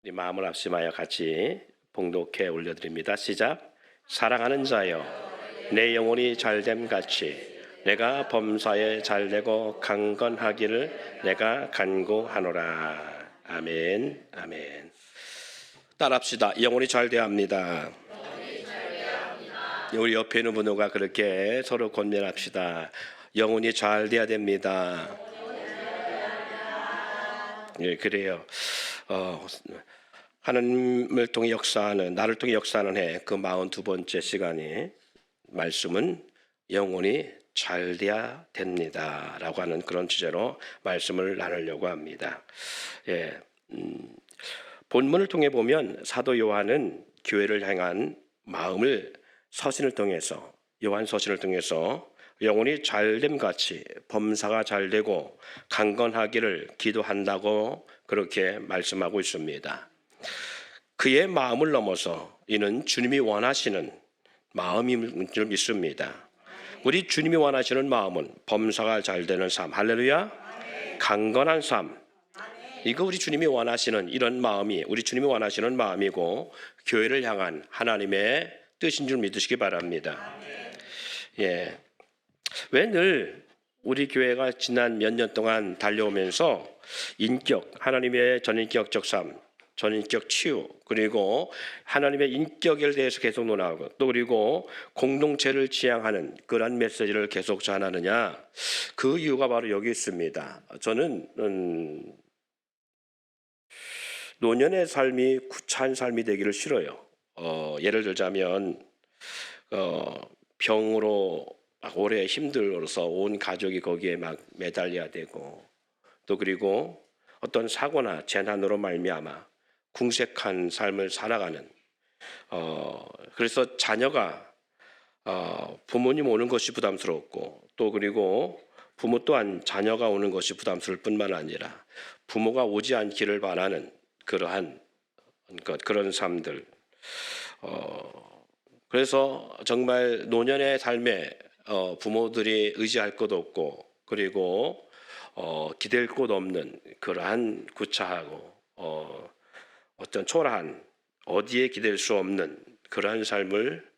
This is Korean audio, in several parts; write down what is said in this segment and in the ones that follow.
우리 마음을 합심하여 같이 봉독해 올려드립니다. 시작. 사랑하는 자여, 내 영혼이 잘됨 같이 내가 범사에 잘되고 강건하기를 내가 간구하노라. 아멘. 아멘. 따라합시다. 영혼이 잘돼야 합니다. 우리 옆에 있는 분들과 그렇게 서로 권면합시다. 영혼이 잘돼야 됩니다. 예, 그래요. 하나님을 통해 역사하는, 나를 통해 역사하는 해 그 42번째 시간이 말씀은 영혼이 잘돼야 됩니다 라고 하는 그런 주제로 말씀을 나누려고 합니다. 예, 본문을 통해 보면 사도 요한은 교회를 향한 마음을 서신을 통해서, 요한 서신을 통해서 영혼이 잘됨 같이 범사가 잘되고 강건하기를 기도한다고 그렇게 말씀하고 있습니다. 그의 마음을 넘어서 이는 주님이 원하시는 마음인 줄 믿습니다. 우리 주님이 원하시는 마음은 범사가 잘되는 삶, 할렐루야, 강건한 삶, 이거 우리 주님이 원하시는 이런 마음이 우리 주님이 원하시는 마음이고 교회를 향한 하나님의 뜻인 줄 믿으시기 바랍니다. 예, 왜 늘 우리 교회가 지난 몇 년 동안 달려오면서 인격, 하나님의 전인격적 삶, 전인격 치유, 그리고 하나님의 인격에 대해서 계속 논하고 또 그리고 공동체를 지향하는 그런 메시지를 계속 전하느냐, 그 이유가 바로 여기 있습니다. 저는 노년의 삶이 구차한 삶이 되기를 싫어요. 예를 들자면 병으로 오래 힘들어서 온 가족이 거기에 막 매달려야 되고 또 그리고 어떤 사고나 재난으로 말미암아 궁색한 삶을 살아가는 그래서 자녀가 부모님 오는 것이 부담스럽고 또 그리고 부모 또한 자녀가 오는 것이 부담스러울 뿐만 아니라 부모가 오지 않기를 바라는 그러한 그런 삶들. 그래서 정말 노년의 삶에 부모들이 의지할 것 없고 그리고 기댈 곳 없는 그러한 구차하고 어떤 초라한 어디에 기댈 수 없는 그러한 삶을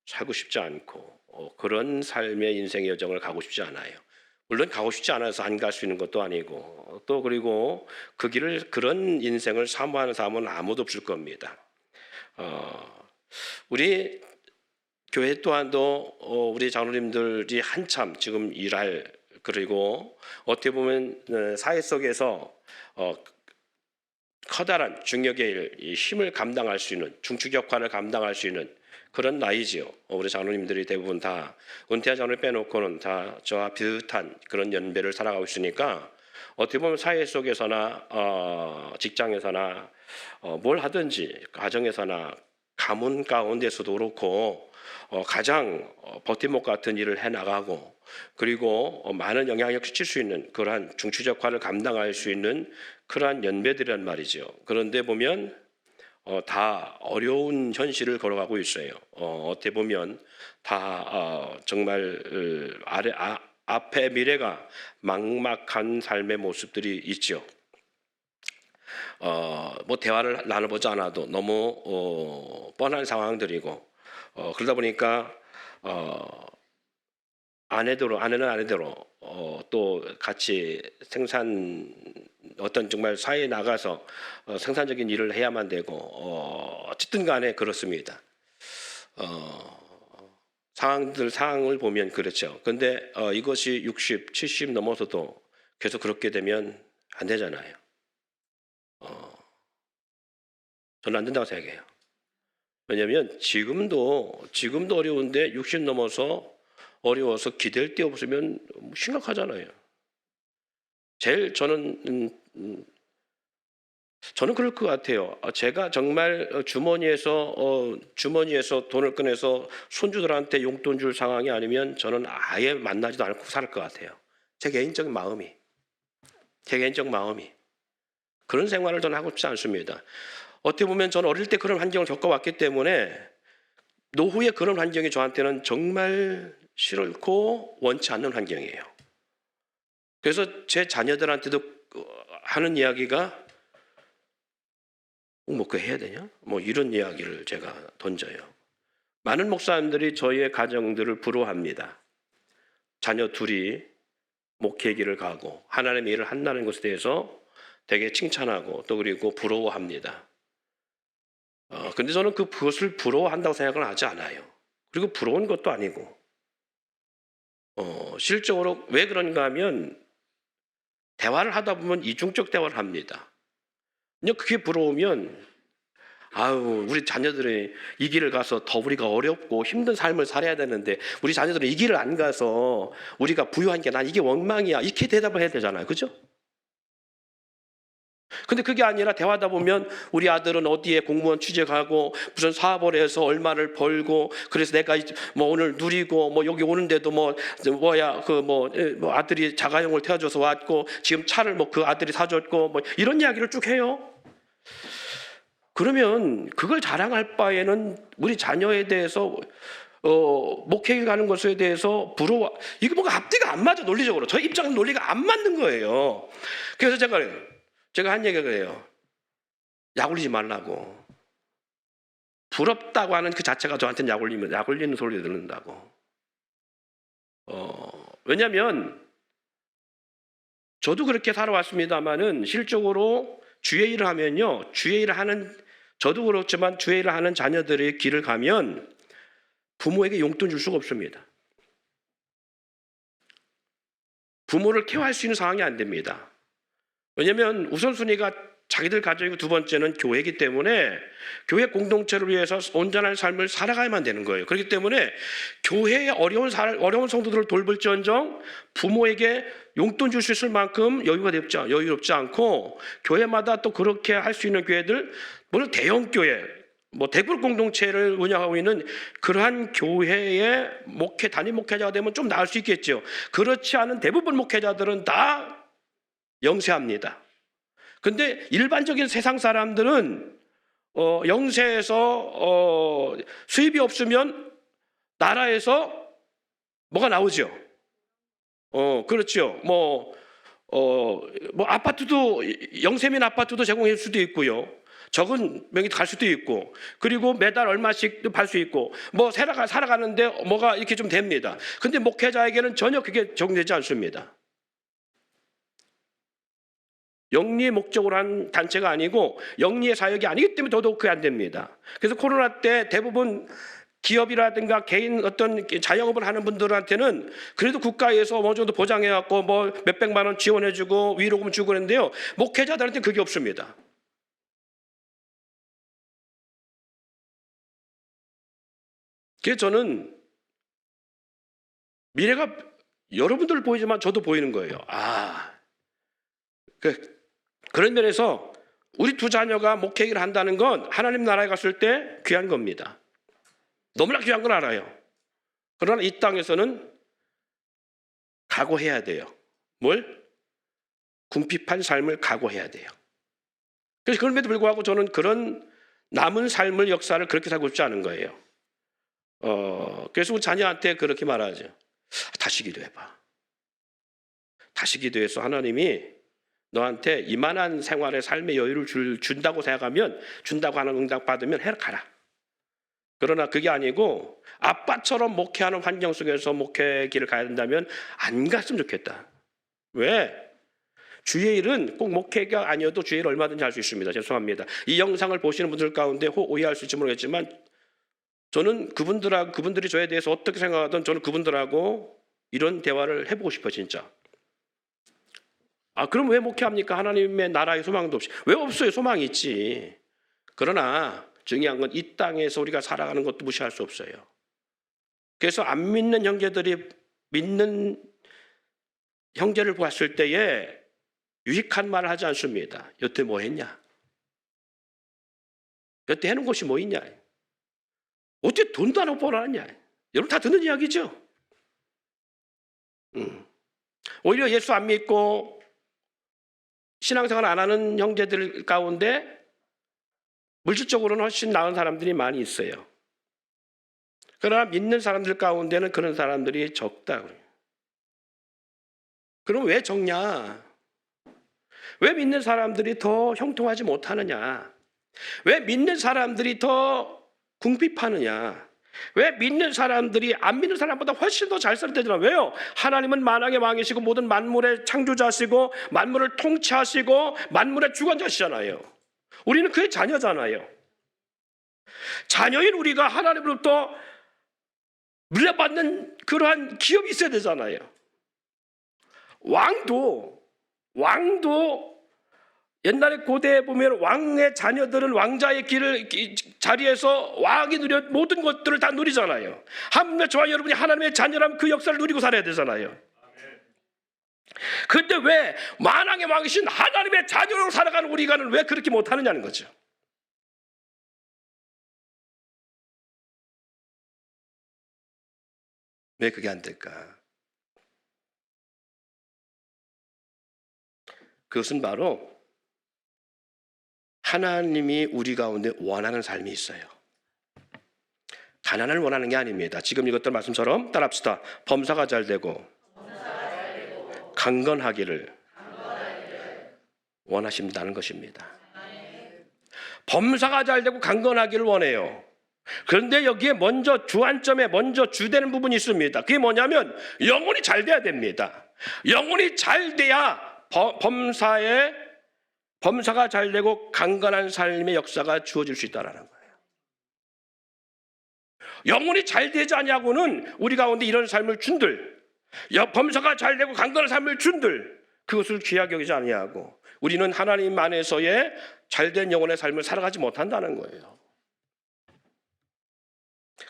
살고 싶지 않고 그런 삶의 인생의 여정을 가고 싶지 않아요. 물론 가고 싶지 않아서 안 갈 수 있는 것도 아니고 또 그리고 그 길을 그런 인생을 사모하는 사람은 아무도 없을 겁니다. 우리 교회 또한도 우리 장로님들이 한참 지금 일할 그리고 어떻게 보면 사회 속에서 커다란 중역의 힘을 감당할 수 있는 중추 역할을 감당할 수 있는 그런 나이지요. 우리 장로님들이 대부분 다 은퇴한 장로를 빼놓고는 다 저와 비슷한 그런 연배를 살아가고 있으니까 어떻게 보면 사회 속에서나 직장에서나 뭘 하든지 가정에서나 가문 가운데서도 그렇고 가장 버팀목 같은 일을 해나가고 그리고 많은 영향력을 끼칠 수 있는 그러한 중추 역할을 감당할 수 있는 그러한 연배들이란 말이죠. 그런데 보면 다 어려운 현실을 걸어가고 있어요. 어떻게 보면 다 정말 앞에 미래가 막막한 삶의 모습들이 있죠. 뭐 대화를 나눠보지 않아도 너무 뻔한 상황들이고 그러다 보니까 아내는 아내대로 또 같이 어떤 정말 사회에 나가서 생산적인 일을 해야만 되고 어쨌든 간에 그렇습니다. 상황을 보면 그렇죠. 근데 이것이 60, 70 넘어서도 계속 그렇게 되면 안 되잖아요. 저는 안 된다고 생각해요. 왜냐하면 지금도 어려운데 60 넘어서 어려워서 기댈 데 없으면 심각하잖아요. 제일 저는 그럴 것 같아요. 제가 정말 주머니에서 돈을 꺼내서 손주들한테 용돈 줄 상황이 아니면 저는 아예 만나지도 않고 살 것 같아요. 제 개인적 마음이 그런 생활을 저는 하고 싶지 않습니다. 어떻게 보면 저는 어릴 때 그런 환경을 겪어왔기 때문에 노후에 그런 환경이 저한테는 정말 싫고 원치 않는 환경이에요. 그래서 제 자녀들한테도 하는 이야기가 뭐 그거 해야 되냐? 뭐 이런 이야기를 제가 던져요. 많은 목사님들이 저희의 가정들을 부러워합니다. 자녀 둘이 목회 길을 가고 하나님의 일을 한다는 것에 대해서 되게 칭찬하고 또 그리고 부러워합니다. 근데 저는 그것을 부러워한다고 생각을 하지 않아요. 그리고 부러운 것도 아니고 실적으로 왜 그런가 하면 대화를 하다 보면 이중적 대화를 합니다. 그냥 그게 부러우면 우리 자녀들이 이 길을 가서 더 우리가 어렵고 힘든 삶을 살아야 되는데 우리 자녀들은 이 길을 안 가서 우리가 부유한 게 난 이게 원망이야 이렇게 대답을 해야 되잖아요. 그죠? 근데 그게 아니라 대화하다 보면 우리 아들은 어디에 공무원 취직하고 무슨 사업을 해서 얼마를 벌고 그래서 내가 뭐 오늘 누리고 뭐 여기 오는데도 아들이 자가용을 태워줘서 왔고 지금 차를 뭐 그 아들이 사줬고 뭐 이런 이야기를 쭉 해요. 그러면 그걸 자랑할 바에는 우리 자녀에 대해서 목회에 가는 것에 대해서 부러워. 이거 뭔가 앞뒤가 안 맞아 논리적으로. 저희 입장은 논리가 안 맞는 거예요. 그래서 제가 한 얘기가 그래요. 약 올리지 말라고. 부럽다고 하는 그 자체가 저한테는 약 올리는 소리 듣는다고. 왜냐하면 저도 그렇게 살아왔습니다만은 실적으로 주의 일을 하면요. 저도 그렇지만 주의 일을 하는 자녀들의 길을 가면 부모에게 용돈 줄 수가 없습니다. 부모를 케어할 수 있는 상황이 안 됩니다. 왜냐하면 우선순위가 자기들 가정이고 두 번째는 교회이기 때문에 교회 공동체를 위해서 온전한 삶을 살아가야만 되는 거예요. 그렇기 때문에 교회의 어려운 성도들을 돌볼지언정 부모에게 용돈 줄 수 있을 만큼 여유롭지 않고 교회마다 또 그렇게 할 수 있는 교회들, 물론 대형 교회, 대그룹 공동체를 운영하고 있는 그러한 교회의 담임 목회자가 되면 좀 나을 수 있겠죠. 그렇지 않은 대부분 목회자들은 다 영세합니다. 근데 일반적인 세상 사람들은 영세에서 수입이 없으면 나라에서 뭐가 나오죠. 그렇죠. 아파트도 영세민 아파트도 제공할 수도 있고요. 적은 명이 갈 수도 있고, 그리고 매달 얼마씩 받을 수 있고, 살아가는데 뭐가 이렇게 좀 됩니다. 근데 목회자에게는 전혀 그게 적용되지 않습니다. 영리의 목적으로 한 단체가 아니고 영리의 사역이 아니기 때문에 더더욱 그게 안 됩니다. 그래서 코로나 때 대부분 기업이라든가 개인 어떤 자영업을 하는 분들한테는 그래도 국가에서 어느 정도 보장해갖고 몇백만 원 지원해주고 위로금 주고 그랬는데요. 목회자들한테는 그게 없습니다. 그래서 저는 미래가 여러분들 보이지만 저도 보이는 거예요. 그런 면에서 우리 두 자녀가 목회를 한다는 건 하나님 나라에 갔을 때 귀한 겁니다. 너무나 귀한 건 알아요. 그러나 이 땅에서는 각오해야 돼요. 뭘? 궁핍한 삶을 각오해야 돼요. 그래서 그럼에도 불구하고 저는 그런 남은 삶을 역사를 그렇게 살고 싶지 않은 거예요. 그래서 우리 자녀한테 그렇게 말하죠. 다시 기도해봐. 다시 기도해서 하나님이 너한테 이만한 생활의 삶의 여유를 준다고 생각하면, 준다고 하는 응답 받으면 가라. 그러나 그게 아니고 아빠처럼 목회하는 환경 속에서 목회 길을 가야 된다면 안 갔으면 좋겠다. 왜? 주의 일은 꼭 목회가 아니어도 주의 일 얼마든지 할 수 있습니다. 죄송합니다. 이 영상을 보시는 분들 가운데 오해할 수 있을지 모르겠지만 저는 그분들이 저에 대해서 어떻게 생각하든 저는 그분들하고 이런 대화를 해보고 싶어요. 진짜. 그럼 왜 목회합니까? 하나님의 나라의 소망도 없이. 왜 없어요? 소망이 있지. 그러나 중요한 건 이 땅에서 우리가 살아가는 것도 무시할 수 없어요. 그래서 안 믿는 형제들이 믿는 형제를 보았을 때에 유익한 말을 하지 않습니다. 여태 뭐 했냐? 여태 해놓은 것이 뭐 있냐? 어떻게 돈도 안 벌어놨냐? 여러분 다 듣는 이야기죠? 오히려 예수 안 믿고 신앙생활 안 하는 형제들 가운데 물질적으로는 훨씬 나은 사람들이 많이 있어요. 그러나 믿는 사람들 가운데는 그런 사람들이 적다. 그럼 왜 적냐? 왜 믿는 사람들이 더 형통하지 못하느냐? 왜 믿는 사람들이 더 궁핍하느냐? 왜 믿는 사람들이 안 믿는 사람보다 훨씬 더 잘 살아야 되잖아. 왜요? 하나님은 만왕의 왕이시고 모든 만물의 창조자시고 만물을 통치하시고 만물의 주관자시잖아요. 우리는 그의 자녀잖아요. 자녀인 우리가 하나님으로부터 물려받는 그러한 기업이 있어야 되잖아요. 왕도 옛날에 고대에 보면 왕의 자녀들은 왕자의 자리에서 왕이 누려 모든 것들을 다 누리잖아요. 하물며 저와 여러분이 하나님의 자녀라면 그 역사를 누리고 살아야 되잖아요. 그런데 왜 만왕의 왕이신 하나님의 자녀로 살아가는 우리가는 왜 그렇게 못하느냐는 거죠. 왜 그게 안 될까? 그것은 바로 하나님이 우리 가운데 원하는 삶이 있어요. 가난을 원하는 게 아닙니다. 지금 이것들 말씀처럼 따라합시다. 범사가 잘 되고 강건하기를 원하신다는 것입니다. 범사가 잘 되고 강건하기를 원해요. 그런데 여기에 먼저 주안점에 먼저 주되는 부분이 있습니다. 그게 뭐냐면 영혼이 잘 돼야 됩니다. 영혼이 잘 돼야 범사가 잘 되고 강건한 삶의 역사가 주어질 수 있다는 거예요. 영혼이 잘 되지 않냐고는 우리 가운데 이런 삶을 준들, 범사가 잘 되고 강건한 삶을 준들, 그것을 귀하게 여기지 아니하고 우리는 하나님 안에서의 잘된 영혼의 삶을 살아가지 못한다는 거예요.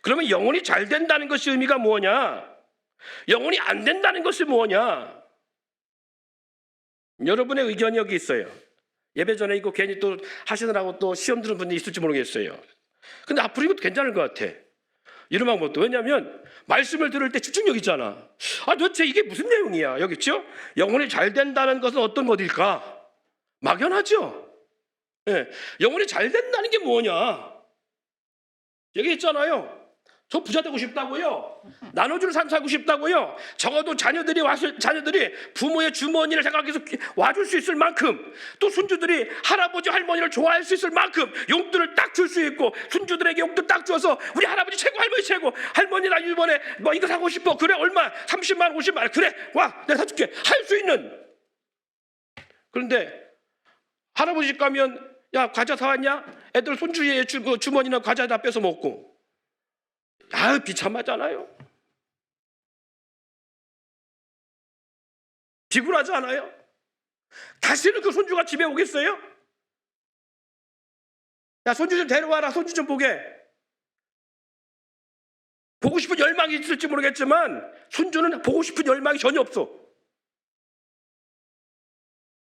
그러면 영혼이 잘 된다는 것의 의미가 뭐냐? 영혼이 안 된다는 것이 뭐냐? 여러분의 의견이 여기 있어요. 예배 전에 이거 괜히 또 하시느라고 또 시험 들은 분이 있을지 모르겠어요. 근데 앞으로 이것도 괜찮을 것 같아. 이런 방법도. 왜냐하면 말씀을 들을 때 집중력 있잖아. 도대체 이게 무슨 내용이야? 여기 있죠? 영혼이 잘 된다는 것은 어떤 것일까? 막연하죠? 네. 영혼이 잘 된다는 게 뭐냐? 얘기했잖아요. 저 부자 되고 싶다고요. 나눠주는 삶 살고 싶다고요. 적어도 자녀들이 부모의 주머니를 생각해서 와줄 수 있을 만큼, 또 손주들이 할아버지 할머니를 좋아할 수 있을 만큼 용돈을 딱 줄 수 있고, 손주들에게 용돈 딱 줘서 우리 할아버지 최고, 할머니 최고, 할머니 나 이번에 뭐 이거 사고 싶어. 그래 얼마? 30만 원, 50만 원. 그래 와 내가 사줄게. 할 수 있는. 그런데 할아버지 집 가면 야 과자 사왔냐? 애들 손주의 주머니나 과자 다 뺏어 먹고. 비참하잖아요. 비굴하지 않아요? 다시는 그 손주가 집에 오겠어요? 야 손주 좀 데려와라. 손주 좀 보게. 보고 싶은 열망이 있을지 모르겠지만 손주는 보고 싶은 열망이 전혀 없어.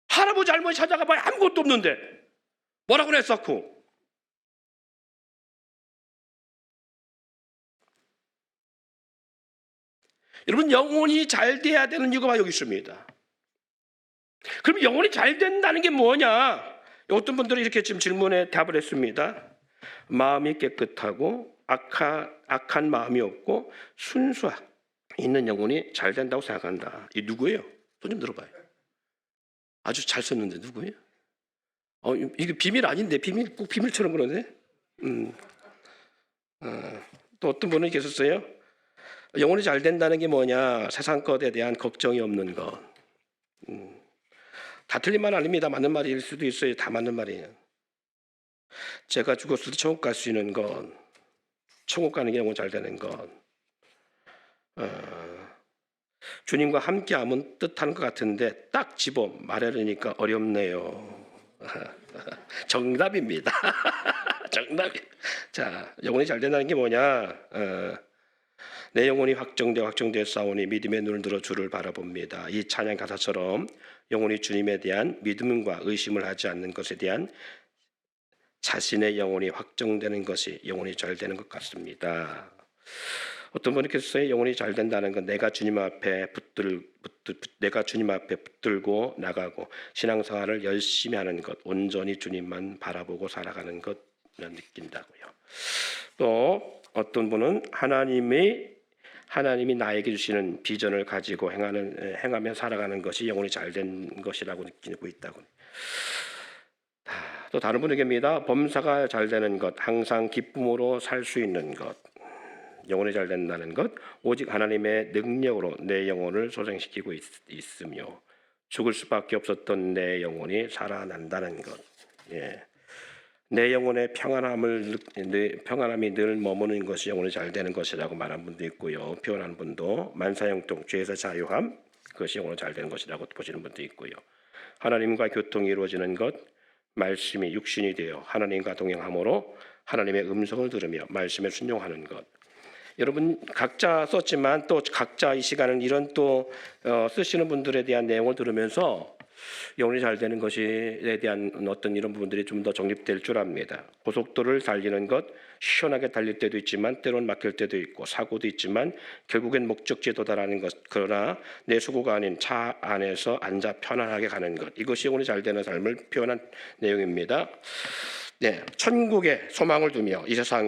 할아버지 할머니 찾아가 봐야 아무것도 없는데 뭐라고 했었고. 여러분 영혼이 잘 돼야 되는 이유가 여기 있습니다. 그럼 영혼이 잘 된다는 게 뭐냐? 어떤 분들이 이렇게 지금 질문에 답을 했습니다. 마음이 깨끗하고 악한 마음이 없고 순수한 있는 영혼이 잘 된다고 생각한다. 이 누구예요? 손 좀 들어봐요. 아주 잘 썼는데 누구예요? 이게 비밀 아닌데 꼭 비밀처럼 그러네. 또 어떤 분이 계셨어요? 영혼이 잘 된다는 게 뭐냐? 세상 것에 대한 걱정이 없는 것. 다 틀린 말 아닙니다. 맞는 말일 수도 있어요. 다 맞는 말이에요. 제가 죽었을 때 천국 갈 수 있는 것, 천국 가는 게 영혼 잘 되는 것, 주님과 함께하면 뜻하는 것 같은데 딱 집어 말하려니까 어렵네요. 정답입니다. 정답이. 자, 영혼이 잘 된다는 게 뭐냐? 내 영혼이 확정되어 싸우니 믿음의 눈을 들어 주를 바라봅니다. 이 찬양 가사처럼 영혼이 주님에 대한 믿음과 의심을 하지 않는 것에 대한 자신의 영혼이 확정되는 것이 영혼이 잘 되는 것 같습니다. 어떤 분이 계셨어요. 영혼이 잘 된다는 건 내가 주님 앞에 붙들고 나가고 신앙생활을 열심히 하는 것, 온전히 주님만 바라보고 살아가는 것 느낀다고요. 또 어떤 분은 하나님이 나에게 주시는 비전을 가지고 행하며 살아가는 것이 영혼이 잘 된 것이라고 느끼고 있다고. 또 다른 분의 얘기입니다. 범사가 잘 되는 것, 항상 기쁨으로 살 수 있는 것, 영혼이 잘 된다는 것, 오직 하나님의 능력으로 내 영혼을 소생시키고 있으며 죽을 수밖에 없었던 내 영혼이 살아난다는 것. 예. 내 영혼의 평안함이 늘 머무는 것이 영혼이 잘 되는 것이라고 말한 분도 있고요. 표현한 분도 만사형통, 죄에서 자유함, 그것이 영혼이 잘 되는 것이라고 보시는 분도 있고요. 하나님과 교통이 이루어지는 것, 말씀이 육신이 되어 하나님과 동행함으로 하나님의 음성을 들으며 말씀에 순종하는 것. 여러분 각자 썼지만 또 각자 이 시간은 이런 또 쓰시는 분들에 대한 내용을 들으면서 영혼이 잘 되는 것에 대한 어떤 이런 부분들이 좀 더 정립될 줄 압니다. 고속도로를 달리는 것, 시원하게 달릴 때도 있지만 때론 막힐 때도 있고 사고도 있지만 결국엔 목적지에 도달하는 것. 그러나 내 수고가 아닌 차 안에서 앉아 편안하게 가는 것. 이것이 영혼이 잘 되는 삶을 표현한 내용입니다. 네, 천국에 소망을 두며 이 세상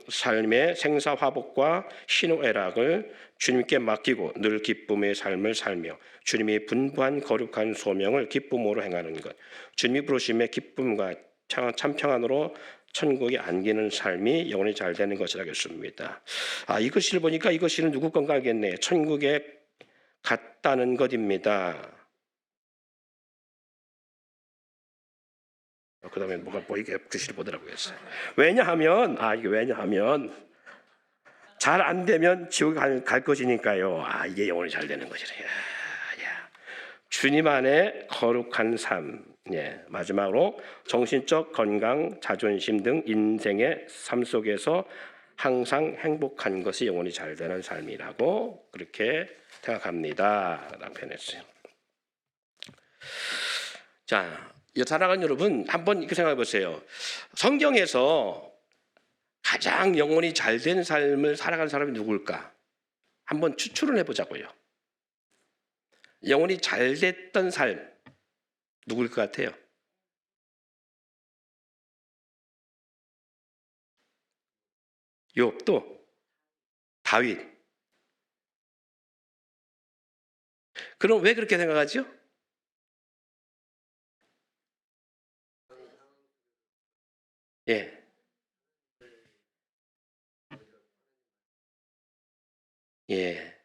삶의 생사화복과 희노애락을 주님께 맡기고 늘 기쁨의 삶을 살며 주님이 분부한 거룩한 소명을 기쁨으로 행하는 것, 주님이 부르심의 기쁨과 참 평안으로 천국에 안기는 삶이 영혼이 잘 되는 것이라겠습니다. 이 글씨를 보니까 이 글씨는 누구 건가 알겠네요. 천국에 갔다는 것입니다. 그 다음에 뭐가 이게 글씨를 보더라고요. 왜냐하면 잘 안 되면 지옥에 갈 것이니까요. 이게 영혼이 잘 되는 것이래. 주님 안에 거룩한 삶. 예, 마지막으로 정신적 건강, 자존심 등 인생의 삶 속에서 항상 행복한 것이 영혼이 잘 되는 삶이라고 그렇게 생각합니다. 라고 표현했어요. 자, 사랑하는 여러분, 한번 이렇게 생각해 보세요. 성경에서 가장 영혼이 잘 된 삶을 살아가는 사람이 누굴까? 한번 추출을 해보자고요. 영혼이 잘 됐던 삶, 누굴 것 같아요? 욥도, 다윗. 그럼 왜 그렇게 생각하죠? 예. 예.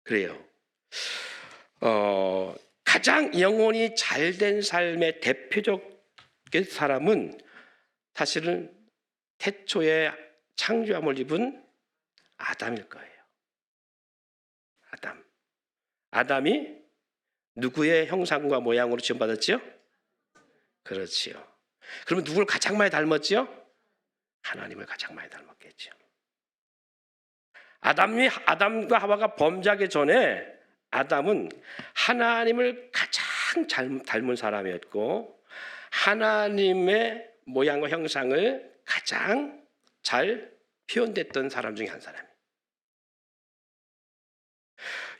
그래요. 가장 영혼이 잘 된 삶의 대표적 사람은 사실은 태초에 창조함을 입은 아담일 거예요. 아담이 누구의 형상과 모양으로 지음받았죠? 그렇지요. 그러면 누굴 가장 많이 닮았죠? 하나님을 가장 많이 닮았겠죠. 아담과 하와가 범죄하기 전에 아담은 하나님을 가장 잘 닮은 사람이었고 하나님의 모양과 형상을 가장 잘 표현됐던 사람 중에 한 사람이에요.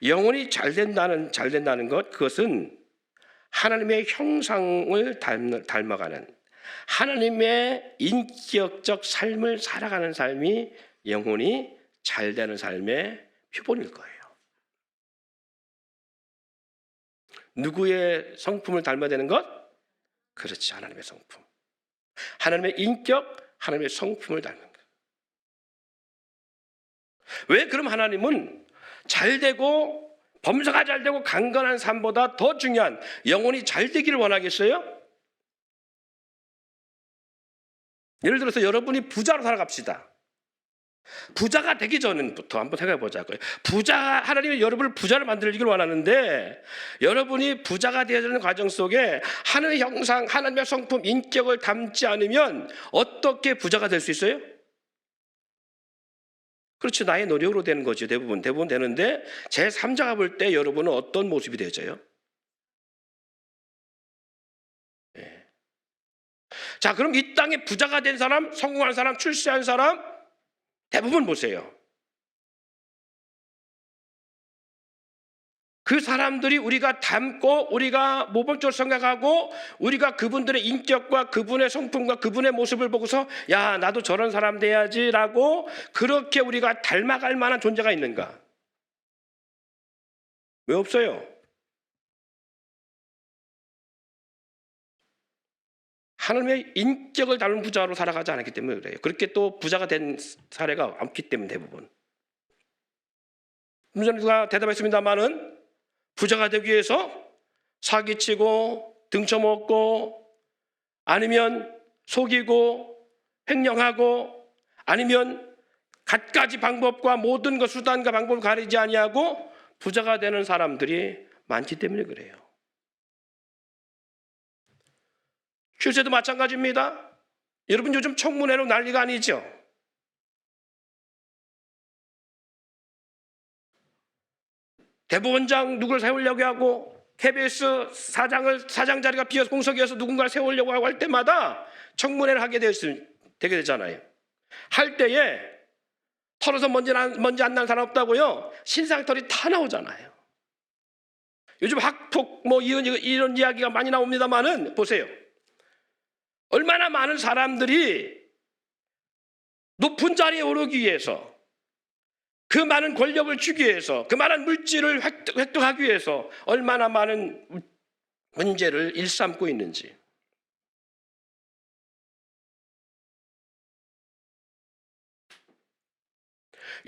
영혼이 잘 된다는 것, 그것은 하나님의 형상을 닮아가는 하나님의 인격적 삶을 살아가는 삶이 영혼이 잘 되는 삶의 표본일 거예요. 누구의 성품을 닮아야 되는 것? 그렇지, 하나님의 성품. 하나님의 인격, 하나님의 성품을 닮는 것. 왜 그럼 하나님은 잘 되고 범사가 잘 되고 강건한 삶보다 더 중요한 영혼이 잘 되기를 원하겠어요? 예를 들어서 여러분이 부자로 살아갑시다. 부자가 되기 전부터 한번 생각해 보자고요. 하나님이 여러분을 부자를 만들기를 원하는데 여러분이 부자가 되어지는 과정 속에 하나님의 형상, 하나님의 성품, 인격을 담지 않으면 어떻게 부자가 될 수 있어요? 그렇죠. 나의 노력으로 되는 거죠. 대부분 되는데 제3자가 볼 때 여러분은 어떤 모습이 되어져요? 네. 자, 그럼 이 땅에 부자가 된 사람, 성공한 사람, 출세한 사람 대부분 보세요. 그 사람들이 우리가 닮고 우리가 모범적으로 생각하고 우리가 그분들의 인격과 그분의 성품과 그분의 모습을 보고서 야, 나도 저런 사람 돼야지라고 그렇게 우리가 닮아갈 만한 존재가 있는가? 왜 없어요? 하나님의 인격을 닮은 부자로 살아가지 않았기 때문에 그래요. 그렇게 또 부자가 된 사례가 없기 때문에 대부분. 문제가 대답했습니다마는 부자가 되기 위해서 사기치고 등쳐먹고 아니면 속이고 횡령하고 아니면 갖가지 방법과 모든 것 수단과 방법을 가리지 아니하고 부자가 되는 사람들이 많기 때문에 그래요. 휴세도 마찬가지입니다. 여러분 요즘 청문회로 난리가 아니죠. 대법원장 누구를 세우려고 하고 KBS 사장 자리가 비어서 공석이어서 누군가를 세우려고 하고 할 때마다 청문회를 하게 되게 되잖아요. 할 때에 털어서 먼지 안 난 사람 없다고요? 신상털이 다 나오잖아요. 요즘 학폭 뭐 이런 이야기가 많이 나옵니다만은 보세요. 얼마나 많은 사람들이 높은 자리에 오르기 위해서 그 많은 권력을 주기 위해서 그 많은 물질을 획득하기 위해서 얼마나 많은 문제를 일삼고 있는지.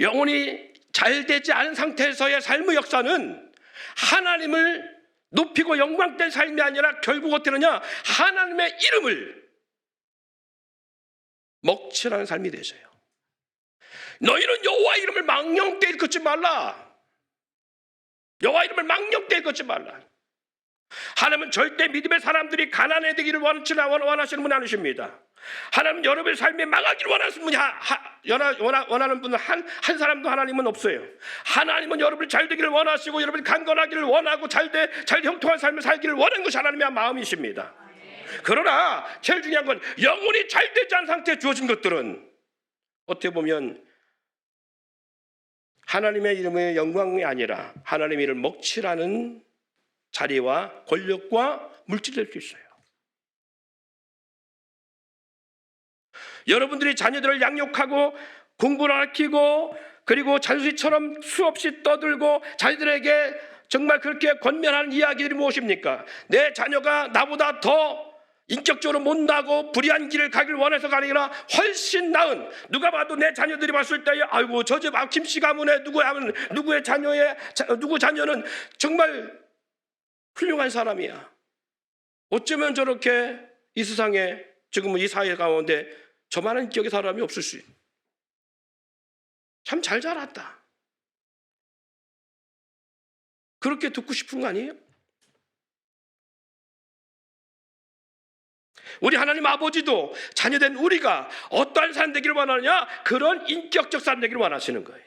영혼이 잘 되지 않은 상태에서의 삶의 역사는 하나님을 높이고 영광된 삶이 아니라 결국 어떻게 되느냐, 하나님의 이름을 먹칠하는 삶이 되셔요. 너희는 여호와 이름을 망령되이 일컫지 말라. 여호와 이름을 망령되이 일컫지 말라. 하나님은 절대 믿음의 사람들이 가난해지기를 원하시는 분이 아니십니다. 하나님은 여러분의 삶에 망하기를 원하시는 분이 원하는 분은 한 사람도 하나님은 없어요. 하나님은 여러분이 잘 되기를 원하시고 여러분이 강건하기를 원하고 잘 형통한 삶을 살기를 원하는 것이 하나님의 마음이십니다. 그러나 제일 중요한 건 영혼이 잘 되지 않은 상태에 주어진 것들은 어떻게 보면 하나님의 이름의 영광이 아니라 하나님의 이름을 먹칠하는 자리와 권력과 물질이 될 수 있어요. 여러분들이 자녀들을 양육하고 공부를 가르치고 그리고 잔수리처럼 수없이 떠들고 자녀들에게 정말 그렇게 권면하는 이야기들이 무엇입니까? 내 자녀가 나보다 더 인격적으로 못나고 불의한 길을 가길 원해서가 아니라 훨씬 나은, 누가 봐도 내 자녀들이 봤을 때에 아이고 저 집 김씨 가문에 누구 자녀는 정말 훌륭한 사람이야. 어쩌면 저렇게 이 세상에 지금 이 사회 가운데 저만한 인격의 사람이 없을 수 있어. 참 잘 자랐다. 그렇게 듣고 싶은 거 아니에요? 우리 하나님 아버지도 자녀된 우리가 어떠한 사람 되기를 원하느냐? 그런 인격적 사람 되기를 원하시는 거예요.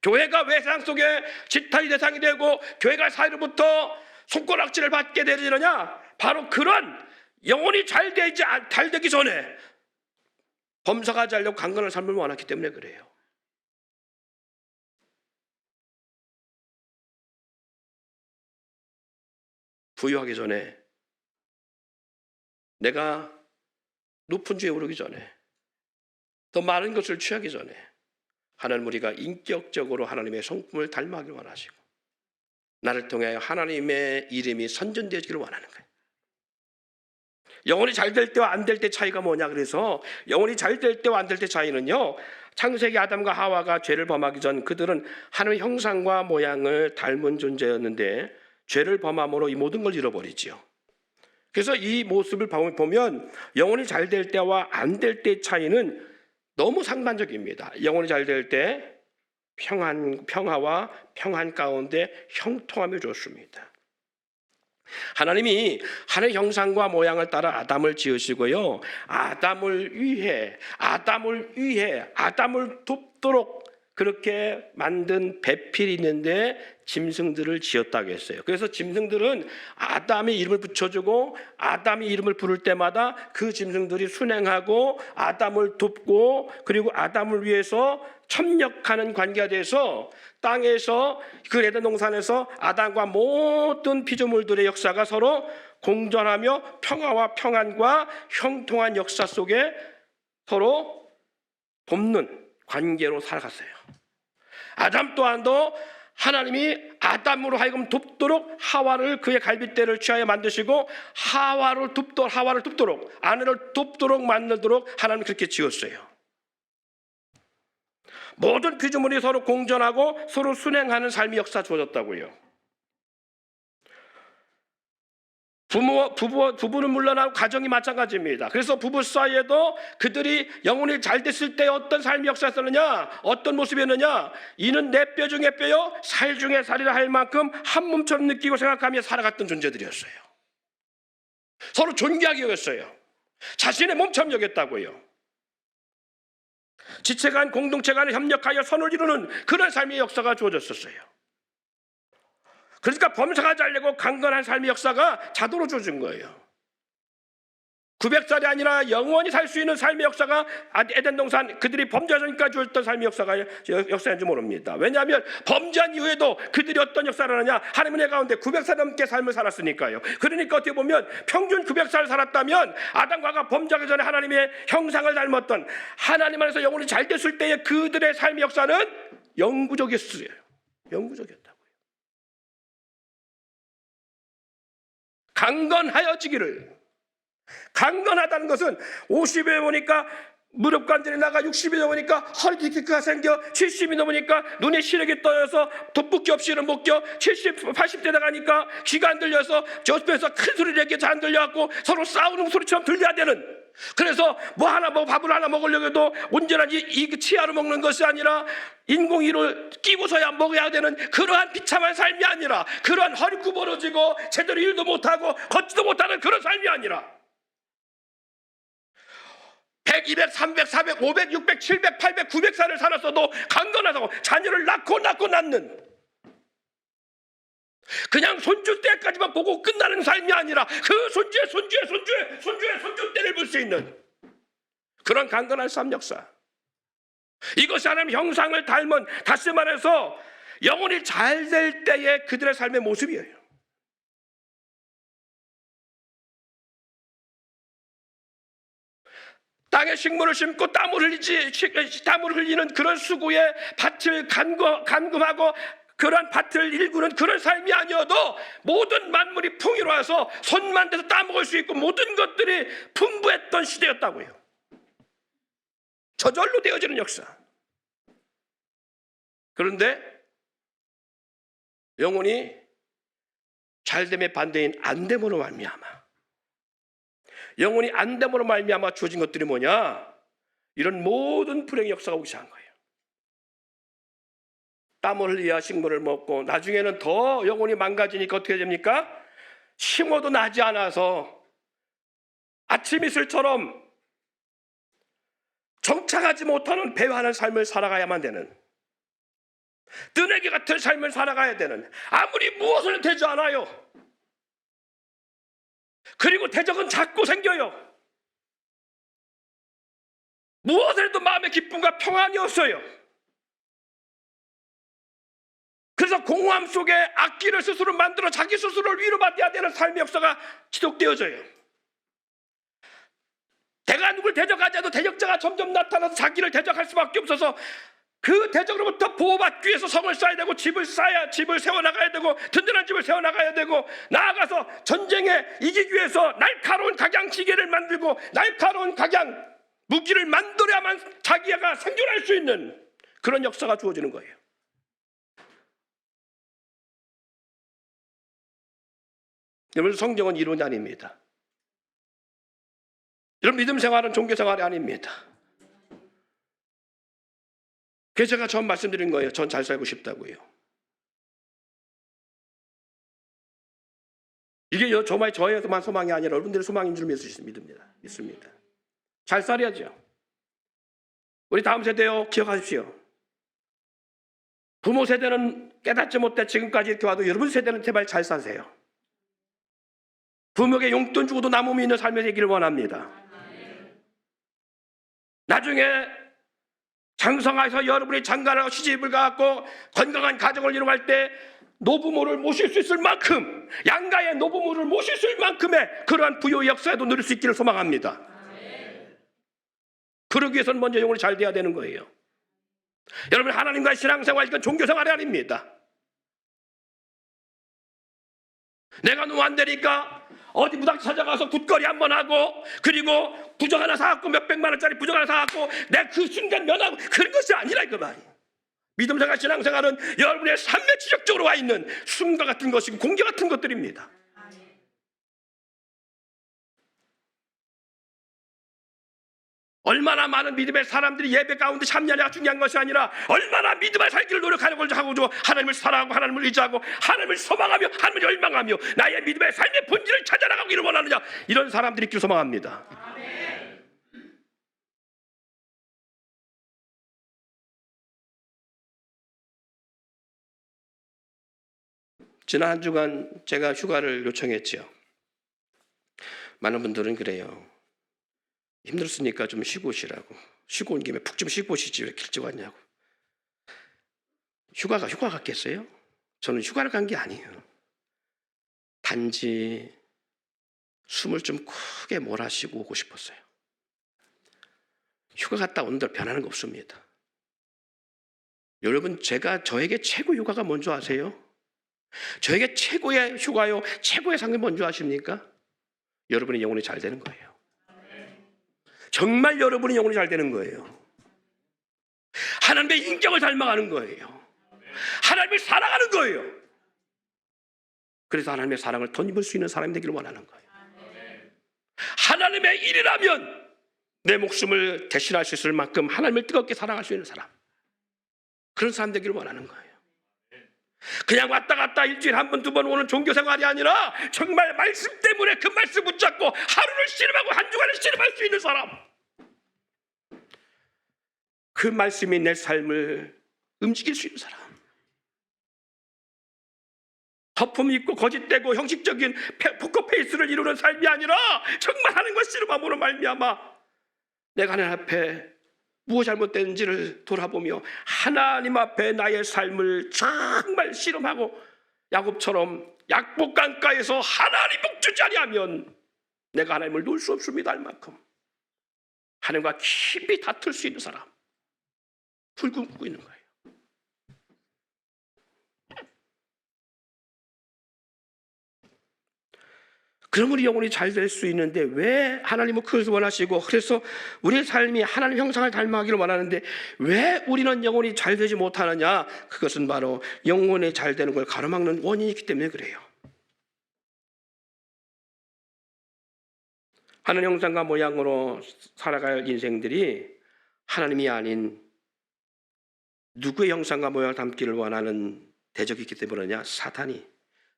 교회가 왜 세상 속에 지탄의 대상이 되고 교회가 사회로부터 손가락질을 받게 되느냐? 바로 그런 영혼이 잘 되기 전에 범사가지 않으려고 강건한 삶을 원했기 때문에 그래요. 부유하기 전에, 내가 높은 주에 오르기 전에, 더 많은 것을 취하기 전에 하나님 우리가 인격적으로 하나님의 성품을 닮아가길 원하시고 나를 통하여 하나님의 이름이 선전되어지기를 원하는 거예요. 영혼이 잘 될 때와 안 될 때 차이가 뭐냐? 그래서 영혼이 잘 될 때와 안 될 때 차이는요, 창세기 아담과 하와가 죄를 범하기 전 그들은 하나님의 형상과 모양을 닮은 존재였는데 죄를 범함으로 이 모든 걸 잃어버리지요. 그래서 이 모습을 보면 영혼이 잘 될 때와 안 될 때의 차이는 너무 상반적입니다. 영혼이 잘 될 때 평화와 평안 가운데 형통함이 좋습니다. 하나님이 하나님의 형상과 모양을 따라 아담을 지으시고요, 아담을 위해 아담을 돕도록 그렇게 만든 배필이 있는데 짐승들을 지었다고 했어요. 그래서 짐승들은 아담의 이름을 붙여주고 아담이 이름을 부를 때마다 그 짐승들이 순행하고 아담을 돕고 그리고 아담을 위해서 협력하는 관계가 돼서 땅에서 그 에덴 동산에서 아담과 모든 피조물들의 역사가 서로 공존하며 평화와 평안과 형통한 역사 속에 서로 돕는 관계로 살아갔어요. 아담 또한도 하나님이 아담으로 하여금 돕도록 하와를 그의 갈빗대를 취하여 만드시고 하와를 돕도록 아내를 돕도록 만들도록 하나님이 그렇게 지었어요. 모든 피조물이 서로 공존하고 서로 순행하는 삶이 역사 주어졌다고요. 부부는 물론하고 가정이 마찬가지입니다. 그래서 부부 사이에도 그들이 영혼이 잘 됐을 때 어떤 삶이 역사했었느냐, 어떤 모습이었느냐, 이는 내 뼈 중에 뼈요 살 중에 살이라 할 만큼 한 몸처럼 느끼고 생각하며 살아갔던 존재들이었어요. 서로 존귀하게 여겼어요. 자신의 몸처럼 여겼다고요. 지체 간 공동체 간에 협력하여 선을 이루는 그런 삶의 역사가 주어졌었어요. 그러니까 범사가 잘되고 강건한 삶의 역사가 자도로 주어진 거예요. 900살이 아니라 영원히 살 수 있는 삶의 역사가 에덴 동산 그들이 범죄하니까 주어졌던 삶의 역사인지 모릅니다. 왜냐하면 범죄한 이후에도 그들이 어떤 역사를 하느냐, 하나님의 가운데 900살 넘게 삶을 살았으니까요. 그러니까 어떻게 보면 평균 900살 살았다면 아담과 하와가 범죄하기 전에 하나님의 형상을 닮았던 하나님 안에서 영혼이 잘 됐을 때의 그들의 삶의 역사는 영구적이었어요. 영구적이었다고요. 강건하여지기를. 강건하다는 것은 50에 오니까 무릎 관절이 나가, 60이 넘으니까 허리 디스크가 생겨, 70이 넘으니까 눈에 시력이 떨어져서 돋붓기 없이는 못 껴, 70, 80대 나가니까 귀가 안 들려서 저옆에서 큰 소리를 내게 잘 안 들려갖고 서로 싸우는 소리처럼 들려야 되는, 그래서 밥을 하나 먹으려고 해도 온전한 이 치아로 먹는 것이 아니라 인공이를 끼고서야 먹어야 되는 그러한 비참한 삶이 아니라, 그러한 허리 구부러지고 제대로 일도 못하고 걷지도 못하는 그런 삶이 아니라 100, 200, 300, 400, 500, 600, 700, 800, 900살을 살았어도 강건하다고 자녀를 낳고 낳는, 그냥 손주 때까지만 보고 끝나는 삶이 아니라 그 손주의 손주 때를 볼 수 있는 그런 강건한 삶 역사. 이것이 하나님 형상을 닮은, 다시 말해서 영혼이 잘 될 때의 그들의 삶의 모습이에요. 땅에 식물을 심고 땀을 흘리는 그런 수고에 밭을 간금하고 그런 밭을 일구는 그런 삶이 아니어도 모든 만물이 풍요로워서 손만 대서 따먹을 수 있고 모든 것들이 풍부했던 시대였다고요. 저절로 되어지는 역사. 그런데 영혼이 잘됨의 반대인 안됨으로 말미암아, 영혼이 안됨으로 말미암아 주어진 것들이 뭐냐? 이런 모든 불행의 역사가 오기 시작한 거예요. 땀을 흘려야 식물을 먹고, 나중에는 더 영혼이 망가지니까 어떻게 됩니까? 심어도 나지 않아서 아침 이슬처럼 정착하지 못하는 배회하는 삶을 살아가야만 되는, 뜨내기 같은 삶을 살아가야 되는, 아무리 무엇을 되지 않아요. 그리고 대적은 자꾸 생겨요. 무엇을 해도 마음의 기쁨과 평안이 없어요. 그래서 공허함 속에 악기를 스스로 만들어 자기 스스로를 위로받아야 되는 삶의 역사가 지속되어져요. 내가 누굴 대적하지 않아도 대적자가 점점 나타나서 자기를 대적할 수밖에 없어서 그 대적으로부터 보호받기 위해서 성을 쌓아야 되고, 집을 세워나가야 되고, 든든한 집을 세워나가야 되고, 나아가서 전쟁에 이기기 위해서 날카로운 각양 기계를 만들고 날카로운 각양 무기를 만들어야만 자기가 생존할 수 있는 그런 역사가 주어지는 거예요. 여러분, 성경은 이론이 아닙니다. 여러분, 믿음 생활은 종교 생활이 아닙니다. 그래서 제가 처음 말씀드린 거예요. 전 잘 살고 싶다고요. 이게 저에서만 소망이 아니라 여러분들의 소망인 줄 믿습니다. 잘 살아야죠. 우리 다음 세대요, 기억하십시오. 부모 세대는 깨닫지 못해 지금까지 이렇게 와도 여러분 세대는 제발 잘 사세요. 부모에게 용돈 주고도 남음이 있는 삶을 살기를 원합니다. 나중에 장성하여서 여러분이 장가나고 시집을 가고 건강한 가정을 이루어갈 때 노부모를 모실 수 있을 만큼, 양가의 노부모를 모실 수 있을 만큼의 그러한 부유의 역사에도 누릴 수 있기를 소망합니다. 그러기 위해서는 먼저 영혼이 잘 돼야 되는 거예요. 여러분, 하나님과의 신앙생활, 이건 종교생활이 아닙니다. 내가 너무 안 되니까 어디 무당 찾아가서 굿거리 한번 하고, 그리고 부적 하나 사갖고 몇백만 원짜리 부적 하나 사갖고 내가 그 순간 면하고, 그런 것이 아니라 그 말이에요. 믿음생활, 신앙생활은 여러분의 삶에 지적적으로 와 있는 숨과 같은 것이고 공기 같은 것들입니다. 얼마나 많은 믿음의 사람들이 예배 가운데 참여하냐가 중요한 것이 아니라 얼마나 믿음을 살기를 노력하고 하나님을 사랑하고 하나님을 의지하고 하나님을 소망하며 하나님을 열망하며 나의 믿음의 삶의 본질을 찾아나가기를 원하느냐, 이런 사람들이 있기를 소망합니다. 지난 한 주간 제가 휴가를 요청했지요. 많은 분들은 그래요. 힘들었으니까 좀 쉬고 오시라고. 쉬고 온 김에 푹 좀 쉬고 오시지 왜 이렇게 일찍 왔냐고. 휴가 갔겠어요? 저는 휴가를 간 게 아니에요. 단지 숨을 좀 크게 몰아쉬고 오고 싶었어요. 휴가 갔다 오는 대로 변하는 거 없습니다. 여러분, 저에게 최고 휴가가 뭔지 아세요? 저에게 최고의 휴가요, 최고의 상이 뭔지 아십니까? 여러분의 영혼이 잘 되는 거예요. 정말 여러분의 영혼이 잘 되는 거예요. 하나님의 인격을 닮아가는 거예요. 하나님을 사랑하는 거예요. 그래서 하나님의 사랑을 덧입을 수 있는 사람이 되기를 원하는 거예요. 하나님의 일이라면 내 목숨을 대신할 수 있을 만큼 하나님을 뜨겁게 사랑할 수 있는 사람, 그런 사람 되기를 원하는 거예요. 그냥 왔다 갔다 일주일에 한 번, 두 번 오는 종교생활이 아니라 정말 말씀 때문에 그 말씀 붙잡고 하루를 씨름하고 한 주간을 씨름할 수 있는 사람, 그 말씀이 내 삶을 움직일 수 있는 사람. 거품 있고 거짓되고 형식적인 포커페이스를 이루는 삶이 아니라 정말 하는 것 씨름함으로 말미암아 내가 하나님 앞에 무엇이 잘못됐는지를 돌아보며 하나님 앞에 나의 삶을 정말 씨름하고 야곱처럼 약복강가에서 하나님 복 주지 아니하면 내가 하나님을 놓을 수 없습니다 할 만큼 하나님과 깊이 다툴 수 있는 사람, 불 꿈꾸고 있는 거예요. 그럼 우리 영혼이 잘 될 수 있는데 왜 하나님은 그것을 원하시고, 그래서 우리의 삶이 하나님 형상을 닮아가기를 원하는데 왜 우리는 영혼이 잘 되지 못하느냐? 그것은 바로 영혼이 잘 되는 걸 가로막는 원인이 있기 때문에 그래요. 하나님 형상과 모양으로 살아갈 인생들이 하나님이 아닌 누구의 형상과 모양을 담기를 원하는 대적이 있기 때문에 그러냐?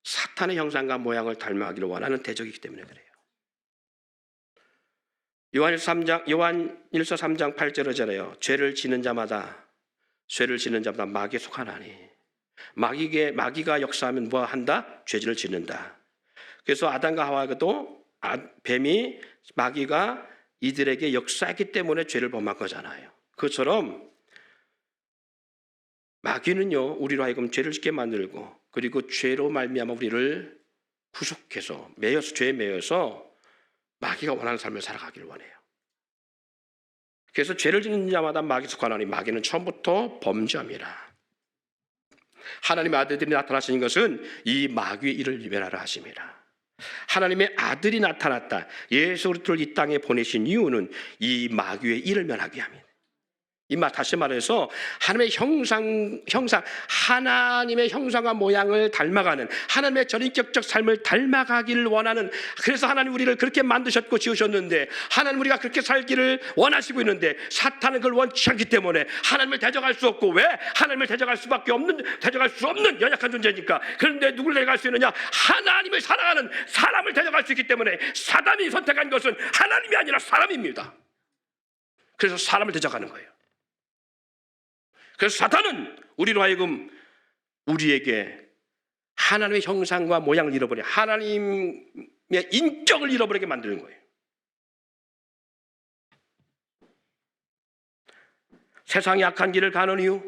사탄의 형상과 모양을 닮아가기를 원하는 대적이기 때문에 그래요. 요한일서 3장 8절에 하잖아요. 죄를 지는 자마다 마귀에 속하나니. 마귀가 역사하면 뭐 한다? 죄를 짓는다. 그래서 아담과 하와도 뱀이, 마귀가 이들에게 역사했기 때문에 죄를 범한 거잖아요. 그것처럼 마귀는요, 우리로 하여금 죄를 짓게 만들고, 그리고 죄로 말미암아 우리를 구속해서 죄에 매여서 마귀가 원하는 삶을 살아가기를 원해요. 그래서 죄를 짓는 자마다 마귀에 속하나니 마귀는 처음부터 범죄함이라. 하나님의 아들들이 나타나신 것은 이 마귀의 일을 이별하라 하심이라. 하나님의 아들이 나타났다, 예수 그리스도를 이 땅에 보내신 이유는 이 마귀의 일을 면하게 합니다. 다시 말해서 하나님의 하나님의 형상과 모양을 닮아가는, 하나님의 전인격적 삶을 닮아가기를 원하는, 그래서 하나님 우리를 그렇게 만드셨고 지으셨는데 하나님 우리가 그렇게 살기를 원하시고 있는데 사탄은 그걸 원치 않기 때문에 하나님을 대적할 수 없고, 왜? 하나님을 대적할 수 없는 연약한 존재니까. 그런데 누구를 대적할 수 있느냐? 하나님을 사랑하는 사람을 대적할 수 있기 때문에 사단이 선택한 것은 하나님이 아니라 사람입니다. 그래서 사람을 대적하는 거예요. 그래서 사탄은 우리로 하여금 우리에게 하나님의 형상과 모양을 잃어버려, 하나님의 인격을 잃어버리게 만드는 거예요. 세상의 악한 길을 가는 이유,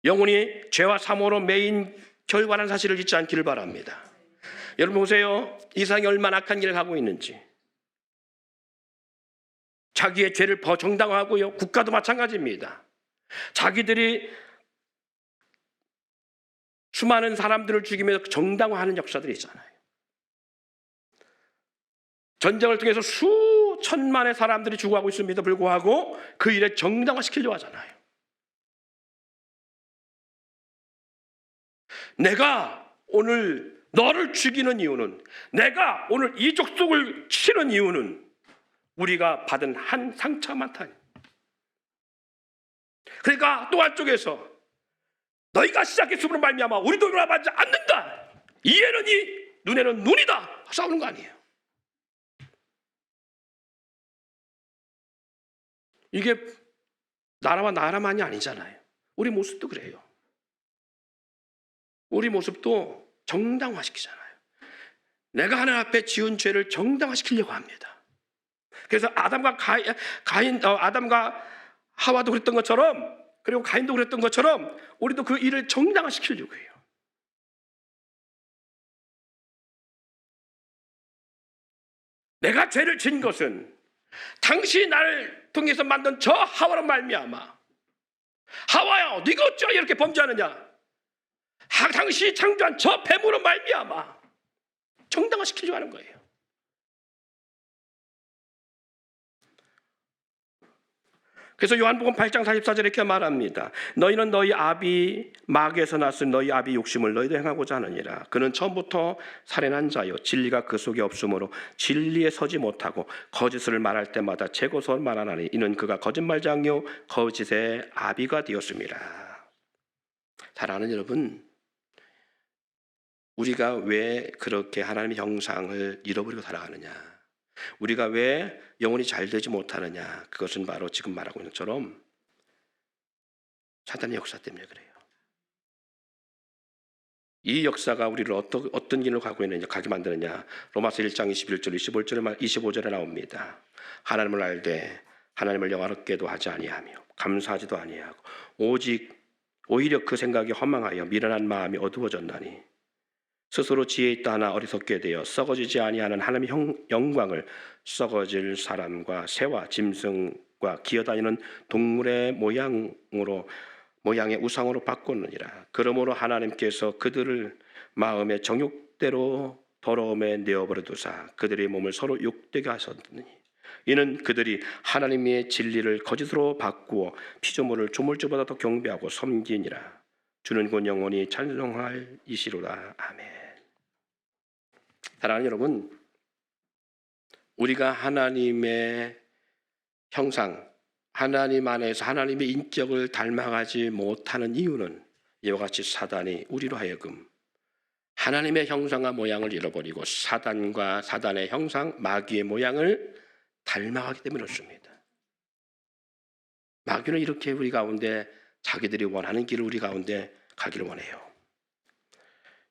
영혼이 죄와 사모로 매인 결과라는 사실을 잊지 않기를 바랍니다. 여러분 보세요. 이 세상이 얼마나 악한 길을 가고 있는지. 자기의 죄를 정당화하고요. 국가도 마찬가지입니다. 자기들이 수많은 사람들을 죽이면서 정당화하는 역사들이 있잖아요. 전쟁을 통해서 수천만의 사람들이 죽어가고 있음에도 불구하고 그 일에 정당화시키려고 하잖아요. 내가 오늘 너를 죽이는 이유는, 내가 오늘 이 족속을 치는 이유는 우리가 받은 한 상처만 타니. 그러니까 또 한쪽에서 너희가 시작했음으로 말미암아 우리도 일어나지 않는다. 이에는 이, 눈에는 눈이다. 싸우는 거 아니에요. 이게 나라와 나라만이 아니잖아요. 우리 모습도 그래요. 우리 모습도 정당화시키잖아요. 내가 하나님 앞에 지은 죄를 정당화시키려고 합니다. 그래서 아담과 하와도 그랬던 것처럼, 그리고 가인도 그랬던 것처럼 우리도 그 일을 정당화시키려고 해요. 내가 죄를 진 것은 당신이 나를 통해서 만든 저 하와로 말미암아. 하와야, 네가 어찌하여 이렇게 범죄하느냐? 당신이 창조한 저 뱀으로 말미암아. 정당화시키려고 하는 거예요. 그래서 요한복음 8장 44절에 이렇게 말합니다. 너희는 너희 아비 마귀에서 났은 너희 아비 욕심을 너희도 행하고자 하느니라. 그는 처음부터 살인한 자요 진리가 그 속에 없으므로 진리에 서지 못하고 거짓을 말할 때마다 재고서 말하나니 이는 그가 거짓말장요 거짓의 아비가 되었습니다. 사랑하는 여러분, 우리가 왜 그렇게 하나님의 형상을 잃어버리고 살아가느냐? 우리가 왜 영혼이 잘 되지 못하느냐? 그것은 바로 지금 말하고 있는 것처럼 사단의 역사 때문에 그래요. 이 역사가 우리를 어떤 길로 가고 가게 만드느냐? 로마서 1장 21절 25절에 나옵니다. 하나님을 알되 하나님을 영화롭게도 하지 아니하며 감사하지도 아니하고 오히려 그 생각이 허망하여 미련한 마음이 어두워졌나니 스스로 지혜 있다 하나 어리석게 되어 썩어지지 아니하는 하나님의 영광을 썩어질 사람과 새와 짐승과 기어다니는 동물의 모양의 우상으로 바꾸느니라. 그러므로 하나님께서 그들을 마음의 정욕대로 더러움에 내어버려 두사 그들의 몸을 서로 욕되게 하셨느니 이는 그들이 하나님의 진리를 거짓으로 바꾸어 피조물을 조물주보다 더 경배하고 섬기니라. 주는 곧 영원히 찬송할 이시로다. 아멘. 사랑하는 여러분, 우리가 하나님의 형상, 하나님 안에서 하나님의 인격을 닮아가지 못하는 이유는 이와 같이 사단이 우리로 하여금 하나님의 형상과 모양을 잃어버리고 사단과 사단의 형상, 마귀의 모양을 닮아가기 때문에 그렇습니다. 마귀는 이렇게 우리 가운데 자기들이 원하는 길을 우리 가운데 가기를 원해요.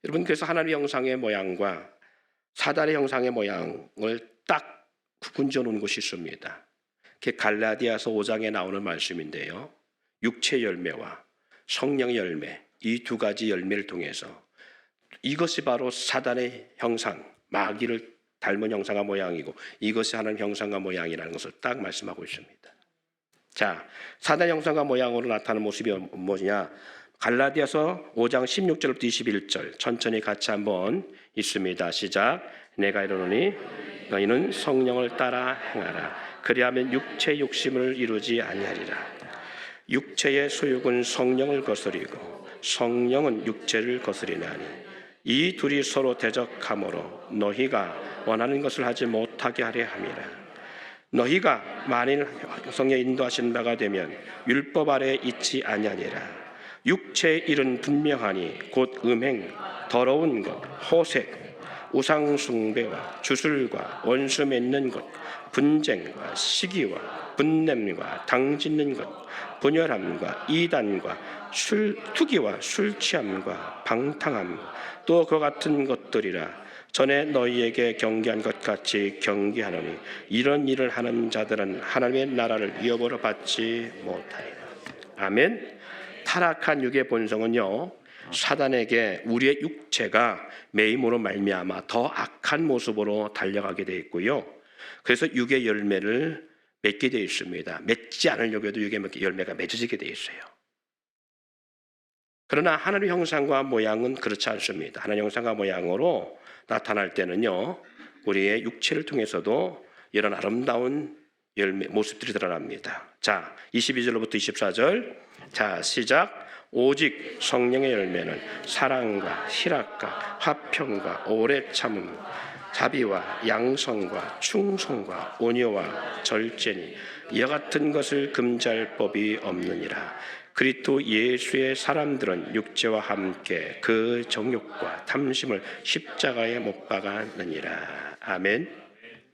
여러분, 그래서 하나님의 형상의 모양과 사단의 형상의 모양을 딱 구분져 놓은 곳이 있습니다. 그게 갈라디아서 5장에 나오는 말씀인데요. 육체 열매와 성령의 열매, 이 두 가지 열매를 통해서 이것이 바로 사단의 형상, 마귀를 닮은 형상과 모양이고 이것이 하나님의 형상과 모양이라는 것을 딱 말씀하고 있습니다. 자, 사단의 형상과 모양으로 나타나는 모습이 뭐냐? 갈라디아서 5장 16절부터 21절 천천히 같이 한번 읽습니다. 시작. 내가 이르노니 너희는 성령을 따라 행하라. 그리하면 육체의 욕심을 이루지 아니하리라. 육체의 소욕은 성령을 거스리고 성령은 육체를 거스리나니 이 둘이 서로 대적하므로 너희가 원하는 것을 하지 못하게 하려 함이라. 너희가 만일 성령의 인도하신 바가 되면 율법 아래 있지 아니하니라. 육체의 일은 분명하니 곧 음행, 더러운 것, 호색, 우상숭배와 주술과 원수 맺는 것, 분쟁과 시기와 분냄과 당짓는 것, 분열함과 이단과 투기와 술취함과 방탕함, 또 그 같은 것들이라. 전에 너희에게 경계한 것 같이 경계하노니 이런 일을 하는 자들은 하나님의 나라를 잃어버려 받지 못하리라. 아멘. 타락한 육의 본성은요, 사단에게 우리의 육체가 매임으로 말미암아 더 악한 모습으로 달려가게 되어 있고요. 그래서 육의 열매를 맺게 되어 있습니다. 맺지 않으려고 해도 육의 열매가 맺어지게 되어 있어요. 그러나 하나님의 형상과 모양은 그렇지 않습니다. 하나님의 형상과 모양으로 나타날 때는요, 우리의 육체를 통해서도 이런 아름다운 열매 모습들이 드러납니다. 자, 22절로부터 24절. 자, 시작. 오직 성령의 열매는 사랑과 희락과 화평과 오래 참음, 자비와 양선과 충성과 온유와 절제니 이와 같은 것을 금지할 법이 없느니라. 그리스도 예수의 사람들은 육체와 함께 그 정욕과 탐심을 십자가에 못 박았느니라. 아멘.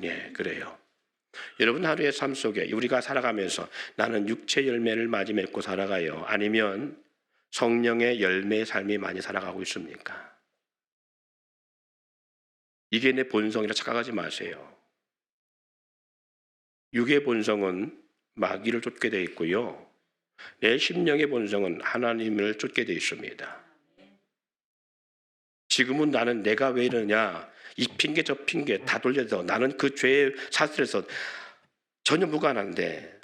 예, 그래요. 여러분 하루의 삶 속에 우리가 살아가면서 나는 육체 열매를 많이 맺고 살아가요? 아니면 성령의 열매의 삶이 많이 살아가고 있습니까? 이게 내 본성이라 착각하지 마세요. 육의 본성은 마귀를 쫓게 되어 있고요. 내 심령의 본성은 하나님을 쫓게 되어 있습니다. 지금은 나는 내가 왜 이러냐, 이 핑계 저 핑계 다 돌려서 나는 그 죄의 사슬에서 전혀 무관한데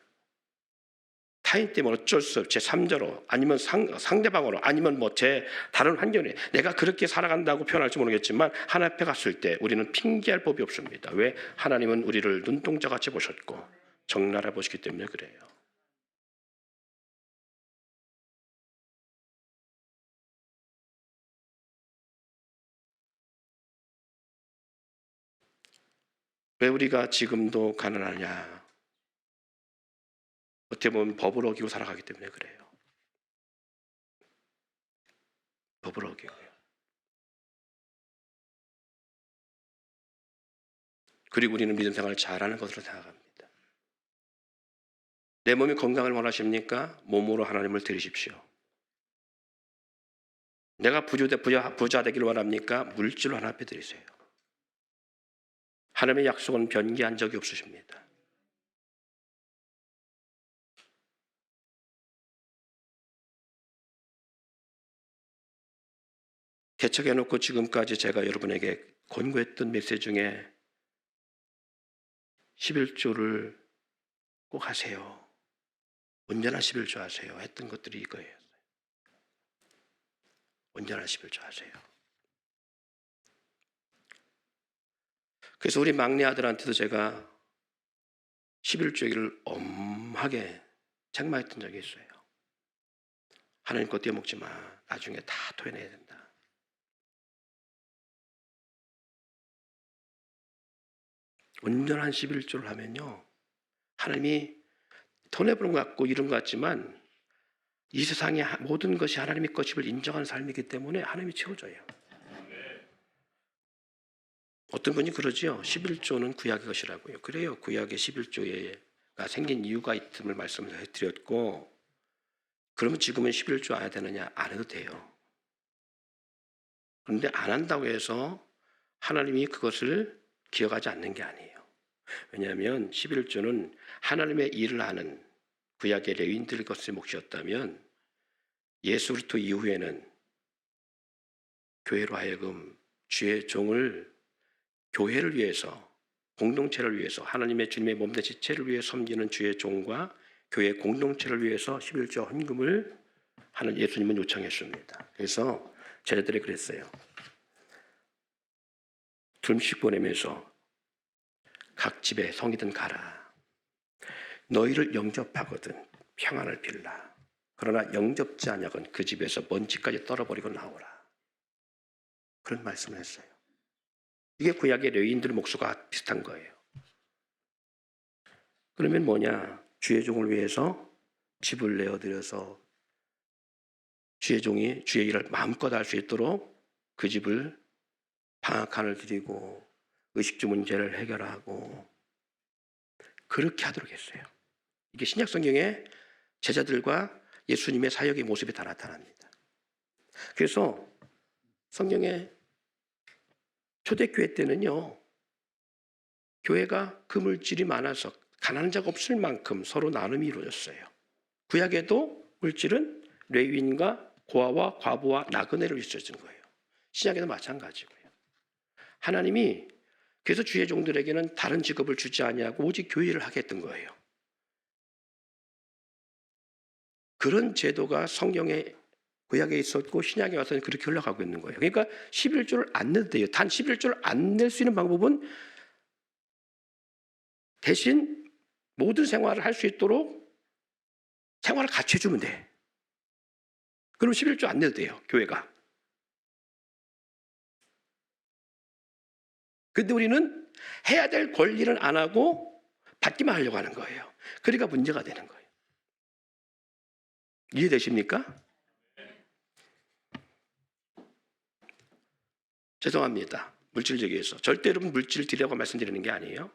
타인 때문에 어쩔 수 없이 제3자로 아니면 상대방으로 아니면 뭐 제 다른 환경에 내가 그렇게 살아간다고 표현할지 모르겠지만 하나님 앞에 갔을 때 우리는 핑계할 법이 없습니다. 왜? 하나님은 우리를 눈동자같이 보셨고 적나라 보시기 때문에 그래요. 왜 우리가 지금도 가난하냐? 어떻게 보면 법을 어기고 살아가기 때문에 그래요. 법을 어기고요. 그리고 우리는 믿음 생활을 잘하는 것으로 생각합니다. 내 몸이 건강을 원하십니까? 몸으로 하나님을 드리십시오. 내가 부자 되기를 원합니까? 물질로 하나님 앞에 드리세요. 하나님의 약속은 변기한 적이 없으십니다. 개척해놓고 지금까지 제가 여러분에게 권고했던 메시지 중에 11조를 꼭 하세요. 온전한 11조 하세요. 했던 것들이 이거예요. 온전한 11조 하세요. 그래서 우리 막내 아들한테도 제가 11조를 엄하게 책망했던 적이 있어요. 하나님 것 떼어먹지 마. 나중에 다 토해내야 된다. 온전한 11조를 하면요, 하나님이 돈해보는 것 같고 이런 것 같지만 이 세상의 모든 것이 하나님의 것임을 인정하는 삶이기 때문에 하나님이 채워줘요. 어떤 분이 그러지요. 11조는 구약의 것이라고요. 그래요. 구약의 11조가 생긴 이유가 있음을 말씀을 드렸고, 그러면 지금은 11조 안 해야 되느냐? 안 해도 돼요. 그런데 안 한다고 해서 하나님이 그것을 기억하지 않는 게 아니에요. 왜냐하면 11조는 하나님의 일을 하는 구약의 레위인들의 것의 몫이었다면 예수 그리스도 이후에는 교회로 하여금 주의 종을 교회를 위해서, 공동체를 위해서, 하나님의 주님의 몸된 지체를 위해 섬기는 주의 종과 교회 공동체를 위해서 11조 헌금을 하는 예수님은 요청했습니다. 그래서 제자들이 그랬어요. 둘씩 보내면서 각 집에 성이든 가라. 너희를 영접하거든 평안을 빌라. 그러나 영접지 아니하건 그 집에서 먼지까지 떨어버리고 나오라. 그런 말씀을 했어요. 이게 구약의 레위인들의 몫과 비슷한 거예요. 그러면 뭐냐? 주의 종을 위해서 집을 내어드려서 주의 종이 주의 일을 마음껏 할 수 있도록 그 집을 방앗간을 드리고 의식주 문제를 해결하고 그렇게 하도록 했어요. 이게 신약 성경에 제자들과 예수님의 사역의 모습이 다 나타납니다. 그래서 성경에 초대교회 때는요, 교회가 그 물질이 많아서 가난한 자가 없을 만큼 서로 나눔이 이루어졌어요. 구약에도 물질은 레위인과 고아와 과부와 나그네로 있어진 거예요. 신약에도 마찬가지고요. 하나님이 그래서 주의 종들에게는 다른 직업을 주지 아니하고 오직 교회를 하게 했던 거예요. 그런 제도가 성경에 구약에 있었고 신약에 와서는 그렇게 흘러가고 있는 거예요. 그러니까 11조를 안 내도 돼요. 단 11조를 안 낼 수 있는 방법은 대신 모든 생활을 할 수 있도록 생활을 같이 해주면 돼. 그럼 11조 안 내도 돼요, 교회가. 근데 우리는 해야 될 권리를 안 하고 받기만 하려고 하는 거예요. 그러니까 문제가 되는 거예요. 이해되십니까? 죄송합니다. 물질적이어서. 절대 여러분 물질 드리라고 말씀드리는 게 아니에요.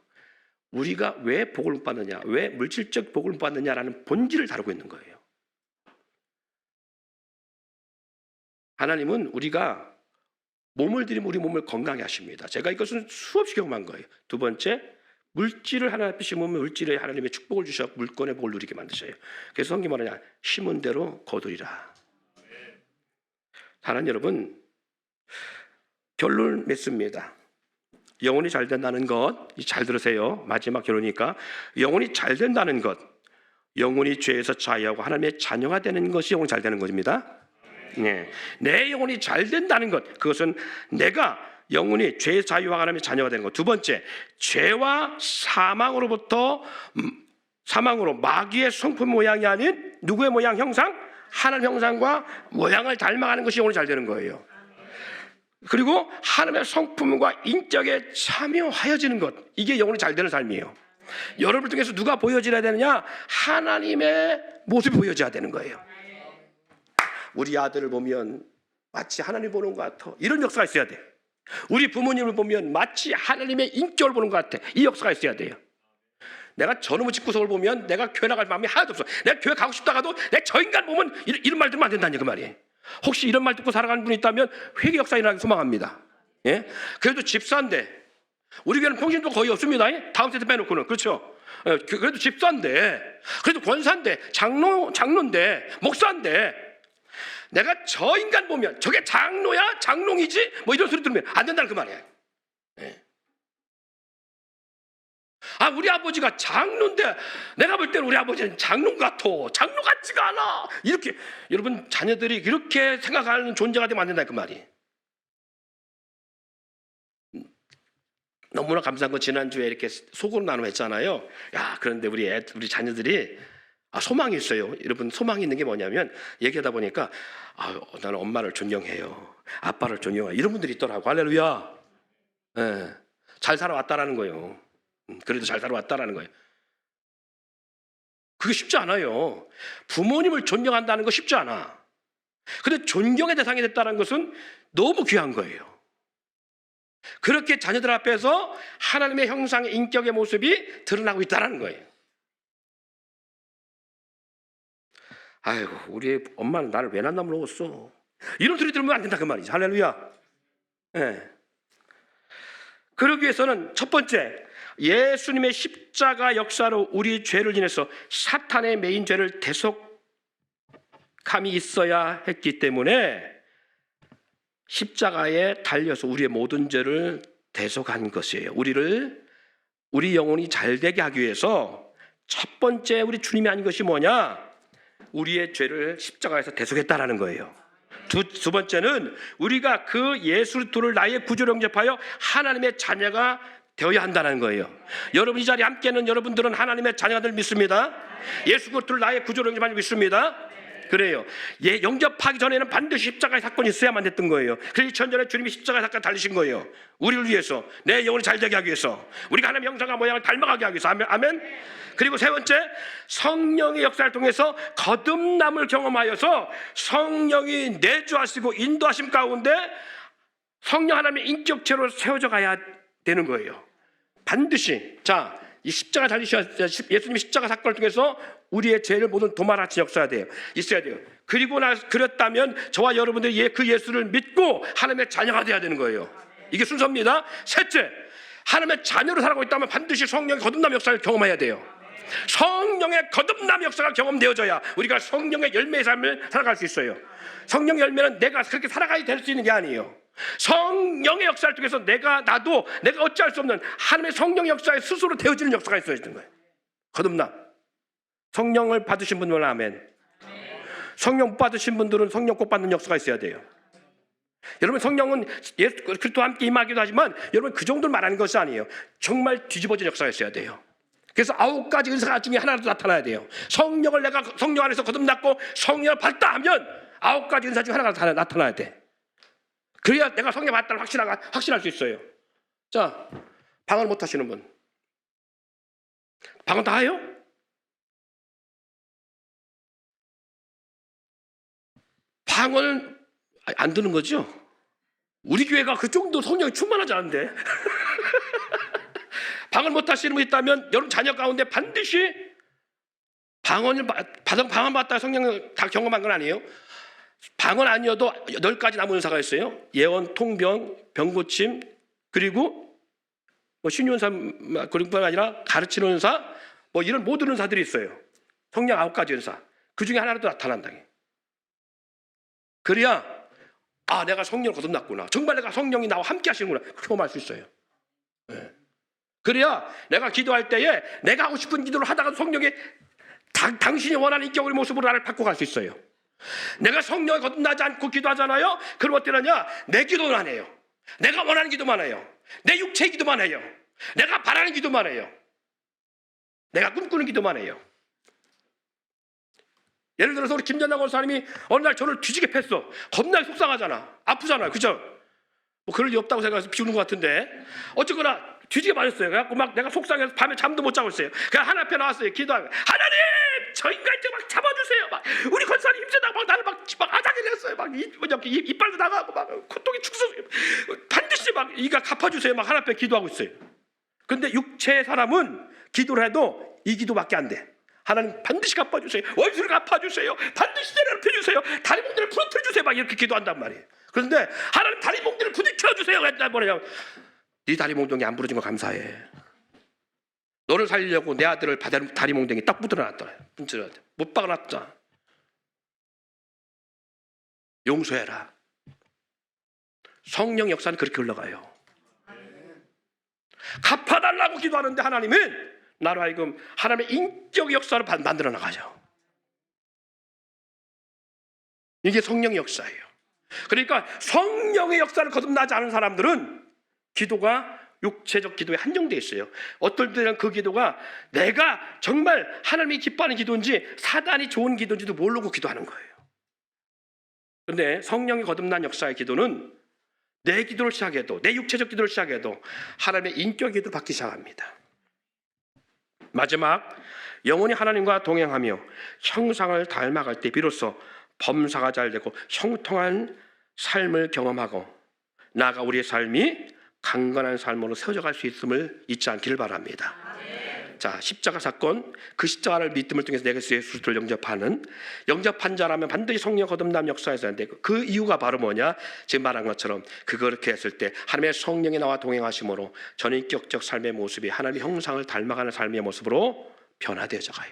우리가 왜 복을 못 받느냐, 왜 물질적 복을 못 받느냐라는 본질을 다루고 있는 거예요. 하나님은 우리가 몸을 드리면 우리 몸을 건강해 하십니다. 제가 이것은 수없이 경험한 거예요. 두 번째, 물질을 하나님 앞에 심으면 물질에 하나님의 축복을 주셔서 물건의 복을 누리게 만드셔요. 그래서 성경이 말하냐, 심은 대로 거두리라. 사랑하는 여러분, 결론을 맺습니다. 영혼이 잘 된다는 것, 잘 들으세요. 마지막 결론이니까. 영혼이 잘 된다는 것, 영혼이 죄에서 자유하고 하나님의 자녀가 되는 것이 영혼이 잘 되는 것입니다. 네. 내 영혼이 잘 된다는 것, 그것은 내가 영혼이 죄의 자유와 하나님의 자녀가 되는 것. 두 번째, 죄와 사망으로부터 사망으로 마귀의 성품 모양이 아닌 누구의 모양, 형상? 하나님 형상과 모양을 닮아가는 것이 영혼이 잘 되는 거예요. 그리고 하나님의 성품과 인격에 참여하여지는 것, 이게 영혼이 잘 되는 삶이에요. 여러분을 통해서 누가 보여져야 되느냐? 하나님의 모습이 보여져야 되는 거예요. 우리 아들을 보면 마치 하나님 보는 것 같아, 이런 역사가 있어야 돼. 우리 부모님을 보면 마치 하나님의 인격을 보는 것 같아, 이 역사가 있어야 돼요. 내가 저놈의 집구석을 보면 내가 교회 나갈 마음이 하나도 없어. 내가 교회 가고 싶다가도 내가 저 인간 보면 이런 말 들으면 안 된다니, 그 말이에요. 혹시 이런 말 듣고 살아가는 분이 있다면 회개 역사 일어나기 소망합니다. 예? 그래도 집사인데, 우리 교회는 평신도 거의 없습니다. 다음 세대 빼놓고는. 그렇죠? 그래도 집사인데, 그래도 권사인데, 장로인데, 목사인데, 내가 저 인간 보면 저게 장로야? 장롱이지? 뭐 이런 소리 들으면 안 된다는 그 말이에요. 예. 아, 우리 아버지가 장로인데 내가 볼 때는 우리 아버지는 장로 같아, 장로 같지가 않아, 이렇게 여러분 자녀들이 그렇게 생각하는 존재가 되면 안 된다 그 말이. 너무나 감사한 건 지난주에 이렇게 속으로 나누어 했잖아요. 야, 그런데 우리 자녀들이 소망이 있어요. 여러분, 소망이 있는 게 뭐냐면, 얘기하다 보니까 나는 엄마를 존경해요, 아빠를 존경해요, 이런 분들이 있더라고. 할렐루야. 예, 잘 살아왔다라는 거예요. 그래도 잘 살아왔다라는 거예요. 그게 쉽지 않아요. 부모님을 존경한다는 거 쉽지 않아. 근데 존경의 대상이 됐다는 것은 너무 귀한 거예요. 그렇게 자녀들 앞에서 하나님의 형상의 인격의 모습이 드러나고 있다는 거예요. 아이고, 우리 엄마는 나를 왜 낳나 물어봤어, 이런 소리 들으면 안 된다 그 말이지. 할렐루야. 예. 그러기 위해서는 첫 번째, 예수님의 십자가 역사로 우리 죄를 인해서 사탄의 매인 죄를 대속함이 있어야 했기 때문에 십자가에 달려서 우리의 모든 죄를 대속한 것이에요. 우리 영혼이 잘 되게 하기 위해서 첫 번째 우리 주님이 한 것이 뭐냐? 우리의 죄를 십자가에서 대속했다라는 거예요. 두 번째는 우리가 그 예수 그리스도를 나의 구주로 영접하여 하나님의 자녀가 되어야 한다는 거예요. 여러분, 이 자리에 함께 있는 여러분들은 하나님의 자녀가 될 믿습니다. 예수 그리스도를 나의 구주로 영접하는 믿습니다. 그래요. 영접하기 전에는 반드시 십자가의 사건이 있어야만 됐던 거예요. 그래서 2000년 전에 주님이 십자가의 사건을 달리신 거예요. 우리를 위해서, 내 영혼이 잘 되게 하기 위해서, 우리가 하나님의 형상과 모양을 닮아가게 하기 위해서. 아멘. 그리고 세 번째, 성령의 역사를 통해서 거듭남을 경험하여서 성령이 내주하시고 인도하심 가운데 성령 하나님의 인격체로 세워져 가야 되는 거예요. 반드시. 자, 이 십자가 달리셔야, 예수님이 십자가 사건을 통해서 우리의 죄를 모든 도말하신 역사가 돼요. 있어야 돼요. 그랬다면 저와 여러분들이 그 예수를 믿고 하나님의 자녀가 돼야 되는 거예요. 이게 순서입니다. 셋째, 하나님의 자녀로 살아가고 있다면 반드시 성령의 거듭남 역사를 경험해야 돼요. 성령의 거듭남 역사가 경험되어져야 우리가 성령의 열매의 삶을 살아갈 수 있어요. 성령의 열매는 내가 그렇게 살아가야 될 수 있는 게 아니에요. 성령의 역사를 통해서 내가 어찌할 수 없는 하나님의 성령 역사에 스스로 되어지는 역사가 있어야 되는 거예요. 거듭남. 성령을 받으신 분들은 아멘. 성령 못 받으신 분들은 성령 꼭 받는 역사가 있어야 돼요. 여러분, 성령은 예수 그리스도와 함께 임하기도 하지만 여러분, 그 정도를 말하는 것이 아니에요. 정말 뒤집어진 역사가 있어야 돼요. 그래서 9가지 은사가 중에 하나라도 나타나야 돼요. 성령을 내가 성령 안에서 거듭났고 성령을 받다 하면 9가지 은사 중에 하나가 나타나야 돼. 그래야 내가 성령 받다를 확신할 수 있어요. 자, 방언 못 하시는 분. 방언 다 해요? 방언은 안 드는 거죠? 우리 교회가 그 정도 성령이 충만하지 않은데. 방언 못 하시는 분 있다면 여러분 자녀 가운데 반드시 방언 받다 성령을 다 경험한 건 아니에요. 방언 아니어도 10가지 남은 은사가 있어요. 예언, 통병, 병고침, 그리고 신유은사, 그런 뿐 아니라 가르치는 은사, 이런 모든 은사들이 있어요. 성령 9가지 은사. 그 중에 하나라도 나타난다. 그래야 내가 성령을 거듭났구나. 정말 내가 성령이 나와 함께 하시는구나. 경험할 수 있어요. 네. 그래야 내가 기도할 때에 내가 하고 싶은 기도를 하다가도 성령이 당신이 원하는 인격의 모습으로 나를 바꿔갈 수 있어요. 내가 성령을 거듭나지 않고 기도하잖아요. 그럼 어떻게 하냐? 내 기도는 안 해요. 내가 원하는 기도만 해요. 내 육체의 기도만 해요. 내가 바라는 기도만 해요. 내가 꿈꾸는 기도만 해요. 예를 들어서 우리 김전남 권사님이 어느 날 저를 뒤지게 팼어. 겁나 속상하잖아. 아프잖아요. 그죠? 그럴 리 없다고 생각해서 비우는 것 같은데 어쨌거나 뒤지게 맞았어요. 그래갖고 막 내가 속상해서 밤에 잠도 못 자고 있어요. 그냥 하나님 앞에 나왔어요. 기도하면 하나님! 저 인간 좀 막 잡아주세요. 막 우리 권사님 힘쓰다가 막 나를 막 아작을 냈어요. 막 이빨도 나가고 막 고통이 축소 반드시 막 이가 갚아주세요. 막 하나님 앞에 기도하고 있어요. 근데 육체의 사람은 기도를 해도 이 기도밖에 안 돼. 하나님 반드시 갚아주세요. 원수를 갚아주세요. 반드시 내려놓혀주세요. 다리 몽둥이를 부러뜨려주세요. 막 이렇게 기도한단 말이에요. 그런데 하나님 다리 몽둥이를 부딪혀주세요. 그랬단 말이에요. 네 다리 몽둥이 안 부러진 거 감사해. 너를 살리려고 내 아들을 다리 몽둥이 딱 붙들어놨더라. 못 박아놨잖아. 용서해라. 성령 역사는 그렇게 흘러가요. 갚아달라고 기도하는데 하나님은 나로 하여금 하나님의 인격 역사를 만들어 나가죠. 이게 성령의 역사예요. 그러니까 성령의 역사를 거듭나지 않은 사람들은 기도가 육체적 기도에 한정되어 있어요. 어떨 때는 그 기도가 내가 정말 하나님이 기뻐하는 기도인지 사단이 좋은 기도인지도 모르고 기도하는 거예요. 그런데 성령이 거듭난 역사의 기도는 내 기도를 시작해도, 내 육체적 기도를 시작해도 하나님의 인격 기도를 받기 시작합니다. 마지막, 영원히 하나님과 동행하며 형상을 닮아갈 때 비로소 범사가 잘 되고 형통한 삶을 경험하고 나아가 우리의 삶이 강건한 삶으로 세워져 갈 수 있음을 잊지 않기를 바랍니다. 자, 십자가 사건, 그 십자가를 믿음을 통해서 내가 예수를 영접한 자라면 반드시 성령 거듭남 역사에서 하는데 그 이유가 바로 뭐냐? 지금 말한 것처럼 그렇게 했을 때 하나님의 성령이 나와 동행하심으로 전인격적 삶의 모습이 하나님의 형상을 닮아가는 삶의 모습으로 변화되어져 가요.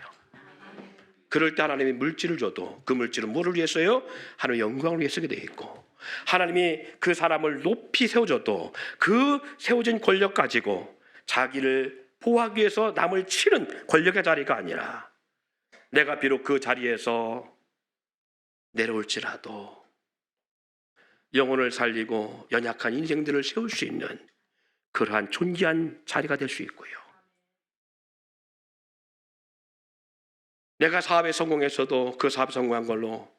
그럴 때 하나님이 물질을 줘도 그 물질은 뭐를 위해서요? 하나님의 영광을 위해 쓰게 되어 있고 하나님이 그 사람을 높이 세워줘도 그 세워진 권력 가지고 자기를 보호하기 위해서 남을 치는 권력의 자리가 아니라 내가 비록 그 자리에서 내려올지라도 영혼을 살리고 연약한 인생들을 세울 수 있는 그러한 존귀한 자리가 될 수 있고요. 내가 사업에 성공했어도 그 사업에 성공한 걸로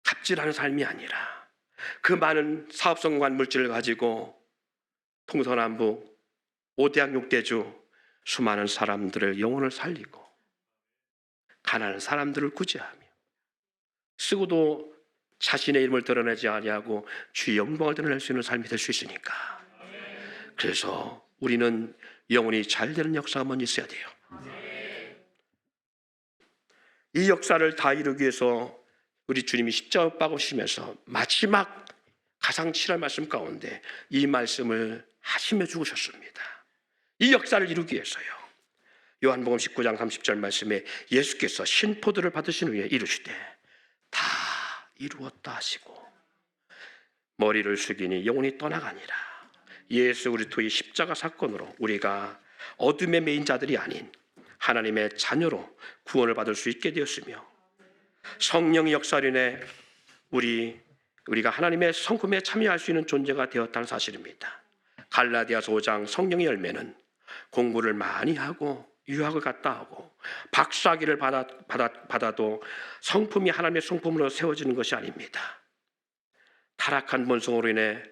갑질하는 삶이 아니라 그 많은 사업 성공한 물질을 가지고 동서남북 5대양 6대주 수많은 사람들의 영혼을 살리고 가난한 사람들을 구제하며 쓰고도 자신의 이름을 드러내지 아니하고 주의 영광을 드러낼 수 있는 삶이 될 수 있으니까. 그래서 우리는 영혼이 잘 되는 역사가 먼저 있어야 돼요. 이 역사를 다 이루기 위해서 우리 주님이 십자가 못 박으시면서 마지막 가장 칠할 말씀 가운데 이 말씀을 하시며 죽으셨습니다. 이 역사를 이루기 위해서요. 요한복음 19장 30절 말씀에 예수께서 신포도를 받으신 후에 이르시되 다 이루었다 하시고 머리를 숙이니 영혼이 떠나가니라. 예수 그리스도의 십자가 사건으로 우리가 어둠에 매인 자들이 아닌 하나님의 자녀로 구원을 받을 수 있게 되었으며 성령의 역사로 인해 우리가 하나님의 성품에 참여할 수 있는 존재가 되었다는 사실입니다. 갈라디아서 5장 성령의 열매는 공부를 많이 하고 유학을 갔다 오고 박사학위를 받아도 성품이 하나님의 성품으로 세워지는 것이 아닙니다. 타락한 본성으로 인해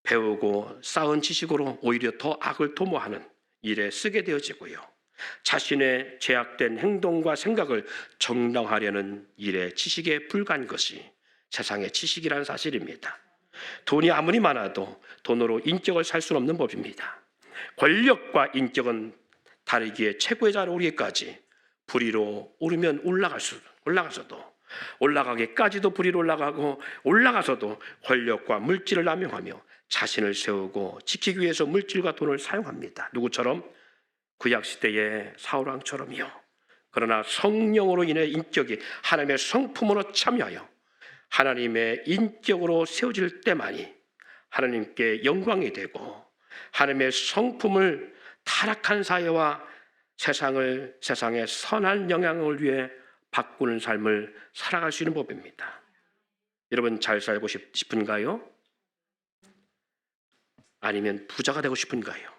배우고 쌓은 지식으로 오히려 더 악을 도모하는 일에 쓰게 되어지고요. 자신의 제약된 행동과 생각을 정당화하려는 일에 지식에 불과한 것이 세상의 지식이라는 사실입니다. 돈이 아무리 많아도 돈으로 인격을 살 수는 없는 법입니다. 권력과 인격은 다르기에 최고의 자리에 오르기까지 불의로 오르면 올라가서도 올라가기까지도 불의로 올라가고 올라가서도 권력과 물질을 남용하며 자신을 세우고 지키기 위해서 물질과 돈을 사용합니다. 누구처럼? 구약시대의 사울왕처럼요. 그러나 성령으로 인해 인격이 하나님의 성품으로 참여하여 하나님의 인격으로 세워질 때만이 하나님께 영광이 되고 하나님의 성품을 타락한 사회와 세상의 선한 영향을 위해 바꾸는 삶을 살아갈 수 있는 법입니다. 여러분 잘 살고 싶은가요? 아니면 부자가 되고 싶은가요?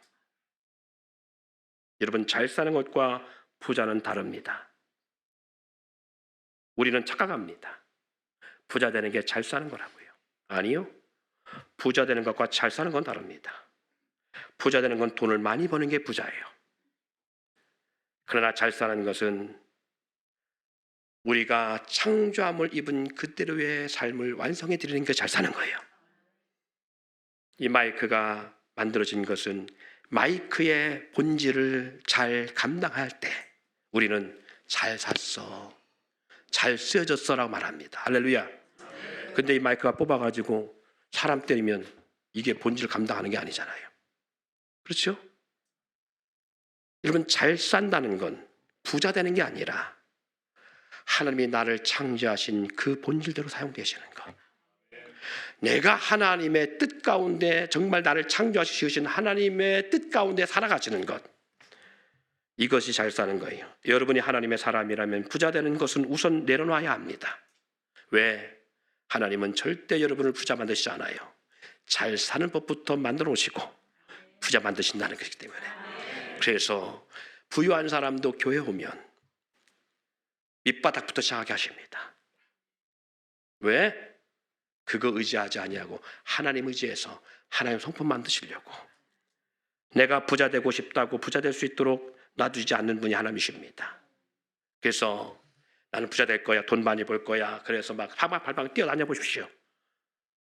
여러분 잘 사는 것과 부자는 다릅니다. 우리는 착각합니다. 부자 되는 게 잘 사는 거라고요. 아니요. 부자 되는 것과 잘 사는 건 다릅니다. 부자 되는 건 돈을 많이 버는 게 부자예요. 그러나 잘 사는 것은 우리가 창조함을 입은 그대로의 삶을 완성해 드리는 게 잘 사는 거예요. 이 마이크가 만들어진 것은 마이크의 본질을 잘 감당할 때 우리는 잘 샀어, 잘 쓰여졌어라고 말합니다. 할렐루야. 근데 이 마이크가 뽑아가지고 사람 때리면 이게 본질을 감당하는 게 아니잖아요. 그렇죠? 여러분 잘 산다는 건 부자 되는 게 아니라 하나님이 나를 창조하신 그 본질대로 사용되시는 것. 내가 하나님의 뜻 가운데 정말 나를 창조하시신 하나님의 뜻 가운데 살아가시는 것. 이것이 잘 사는 거예요. 여러분이 하나님의 사람이라면 부자 되는 것은 우선 내려놔야 합니다. 왜? 하나님은 절대 여러분을 부자 만드시지 않아요. 잘 사는 법부터 만들어 오시고 부자 만드신다는 것이기 때문에. 그래서 부유한 사람도 교회 오면 밑바닥부터 시작하게 하십니다. 왜? 그거 의지하지 아니하고 하나님 의지해서 하나님 성품 만드시려고. 내가 부자 되고 싶다고 부자 될 수 있도록 놔두지 않는 분이 하나님이십니다. 그래서 나는 부자 될 거야, 돈 많이 벌 거야, 그래서 막 사방팔방 뛰어다녀 보십시오.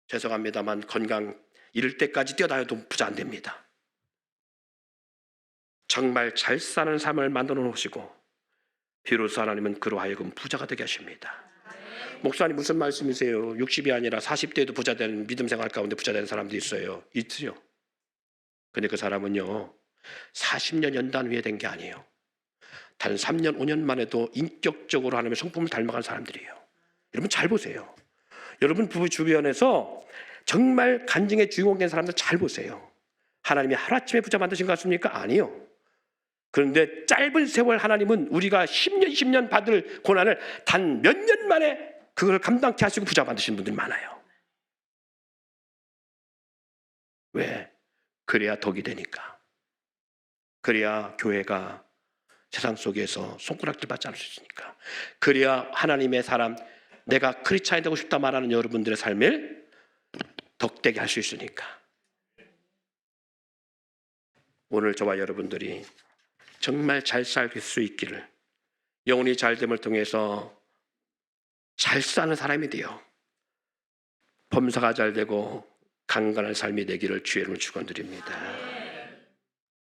죄송합니다만 건강 잃을 때까지 뛰어다녀도 부자 안 됩니다. 정말 잘 사는 삶을 만들어 놓으시고 비로소 하나님은 그로 하여금 부자가 되게 하십니다. 목사님 무슨 말씀이세요? 60이 아니라 40대에도 부자 되는 믿음 생활 가운데 부자 되는 사람도 있어요. 있죠. 근데 그 사람은요 40년 연단 후에 된 게 아니에요. 단 3년 5년 만에도 인격적으로 하나님의 성품을 닮아간 사람들이에요. 여러분 잘 보세요. 여러분 부부 주변에서 정말 간증의 주인공 된 사람들 잘 보세요. 하나님이 하루아침에 부자 만드신 것 같습니까? 아니요. 그런데 짧은 세월 하나님은 우리가 10년 20년 받을 고난을 단 몇 년 만에 그걸 감당케 하시고 부자 만드신 분들이 많아요. 왜? 그래야 덕이 되니까. 그래야 교회가 세상 속에서 손가락질 받지 않을 수 있으니까. 그래야 하나님의 사람, 내가 크리스찬이 되고 싶다 말하는 여러분들의 삶을 덕되게 할 수 있으니까. 오늘 저와 여러분들이 정말 잘 살 수 있기를, 영혼이 잘됨을 통해서 잘 사는 사람이 되어 범사가 잘 되고 강건한 삶이 되기를 주의 이름으로 축원드립니다.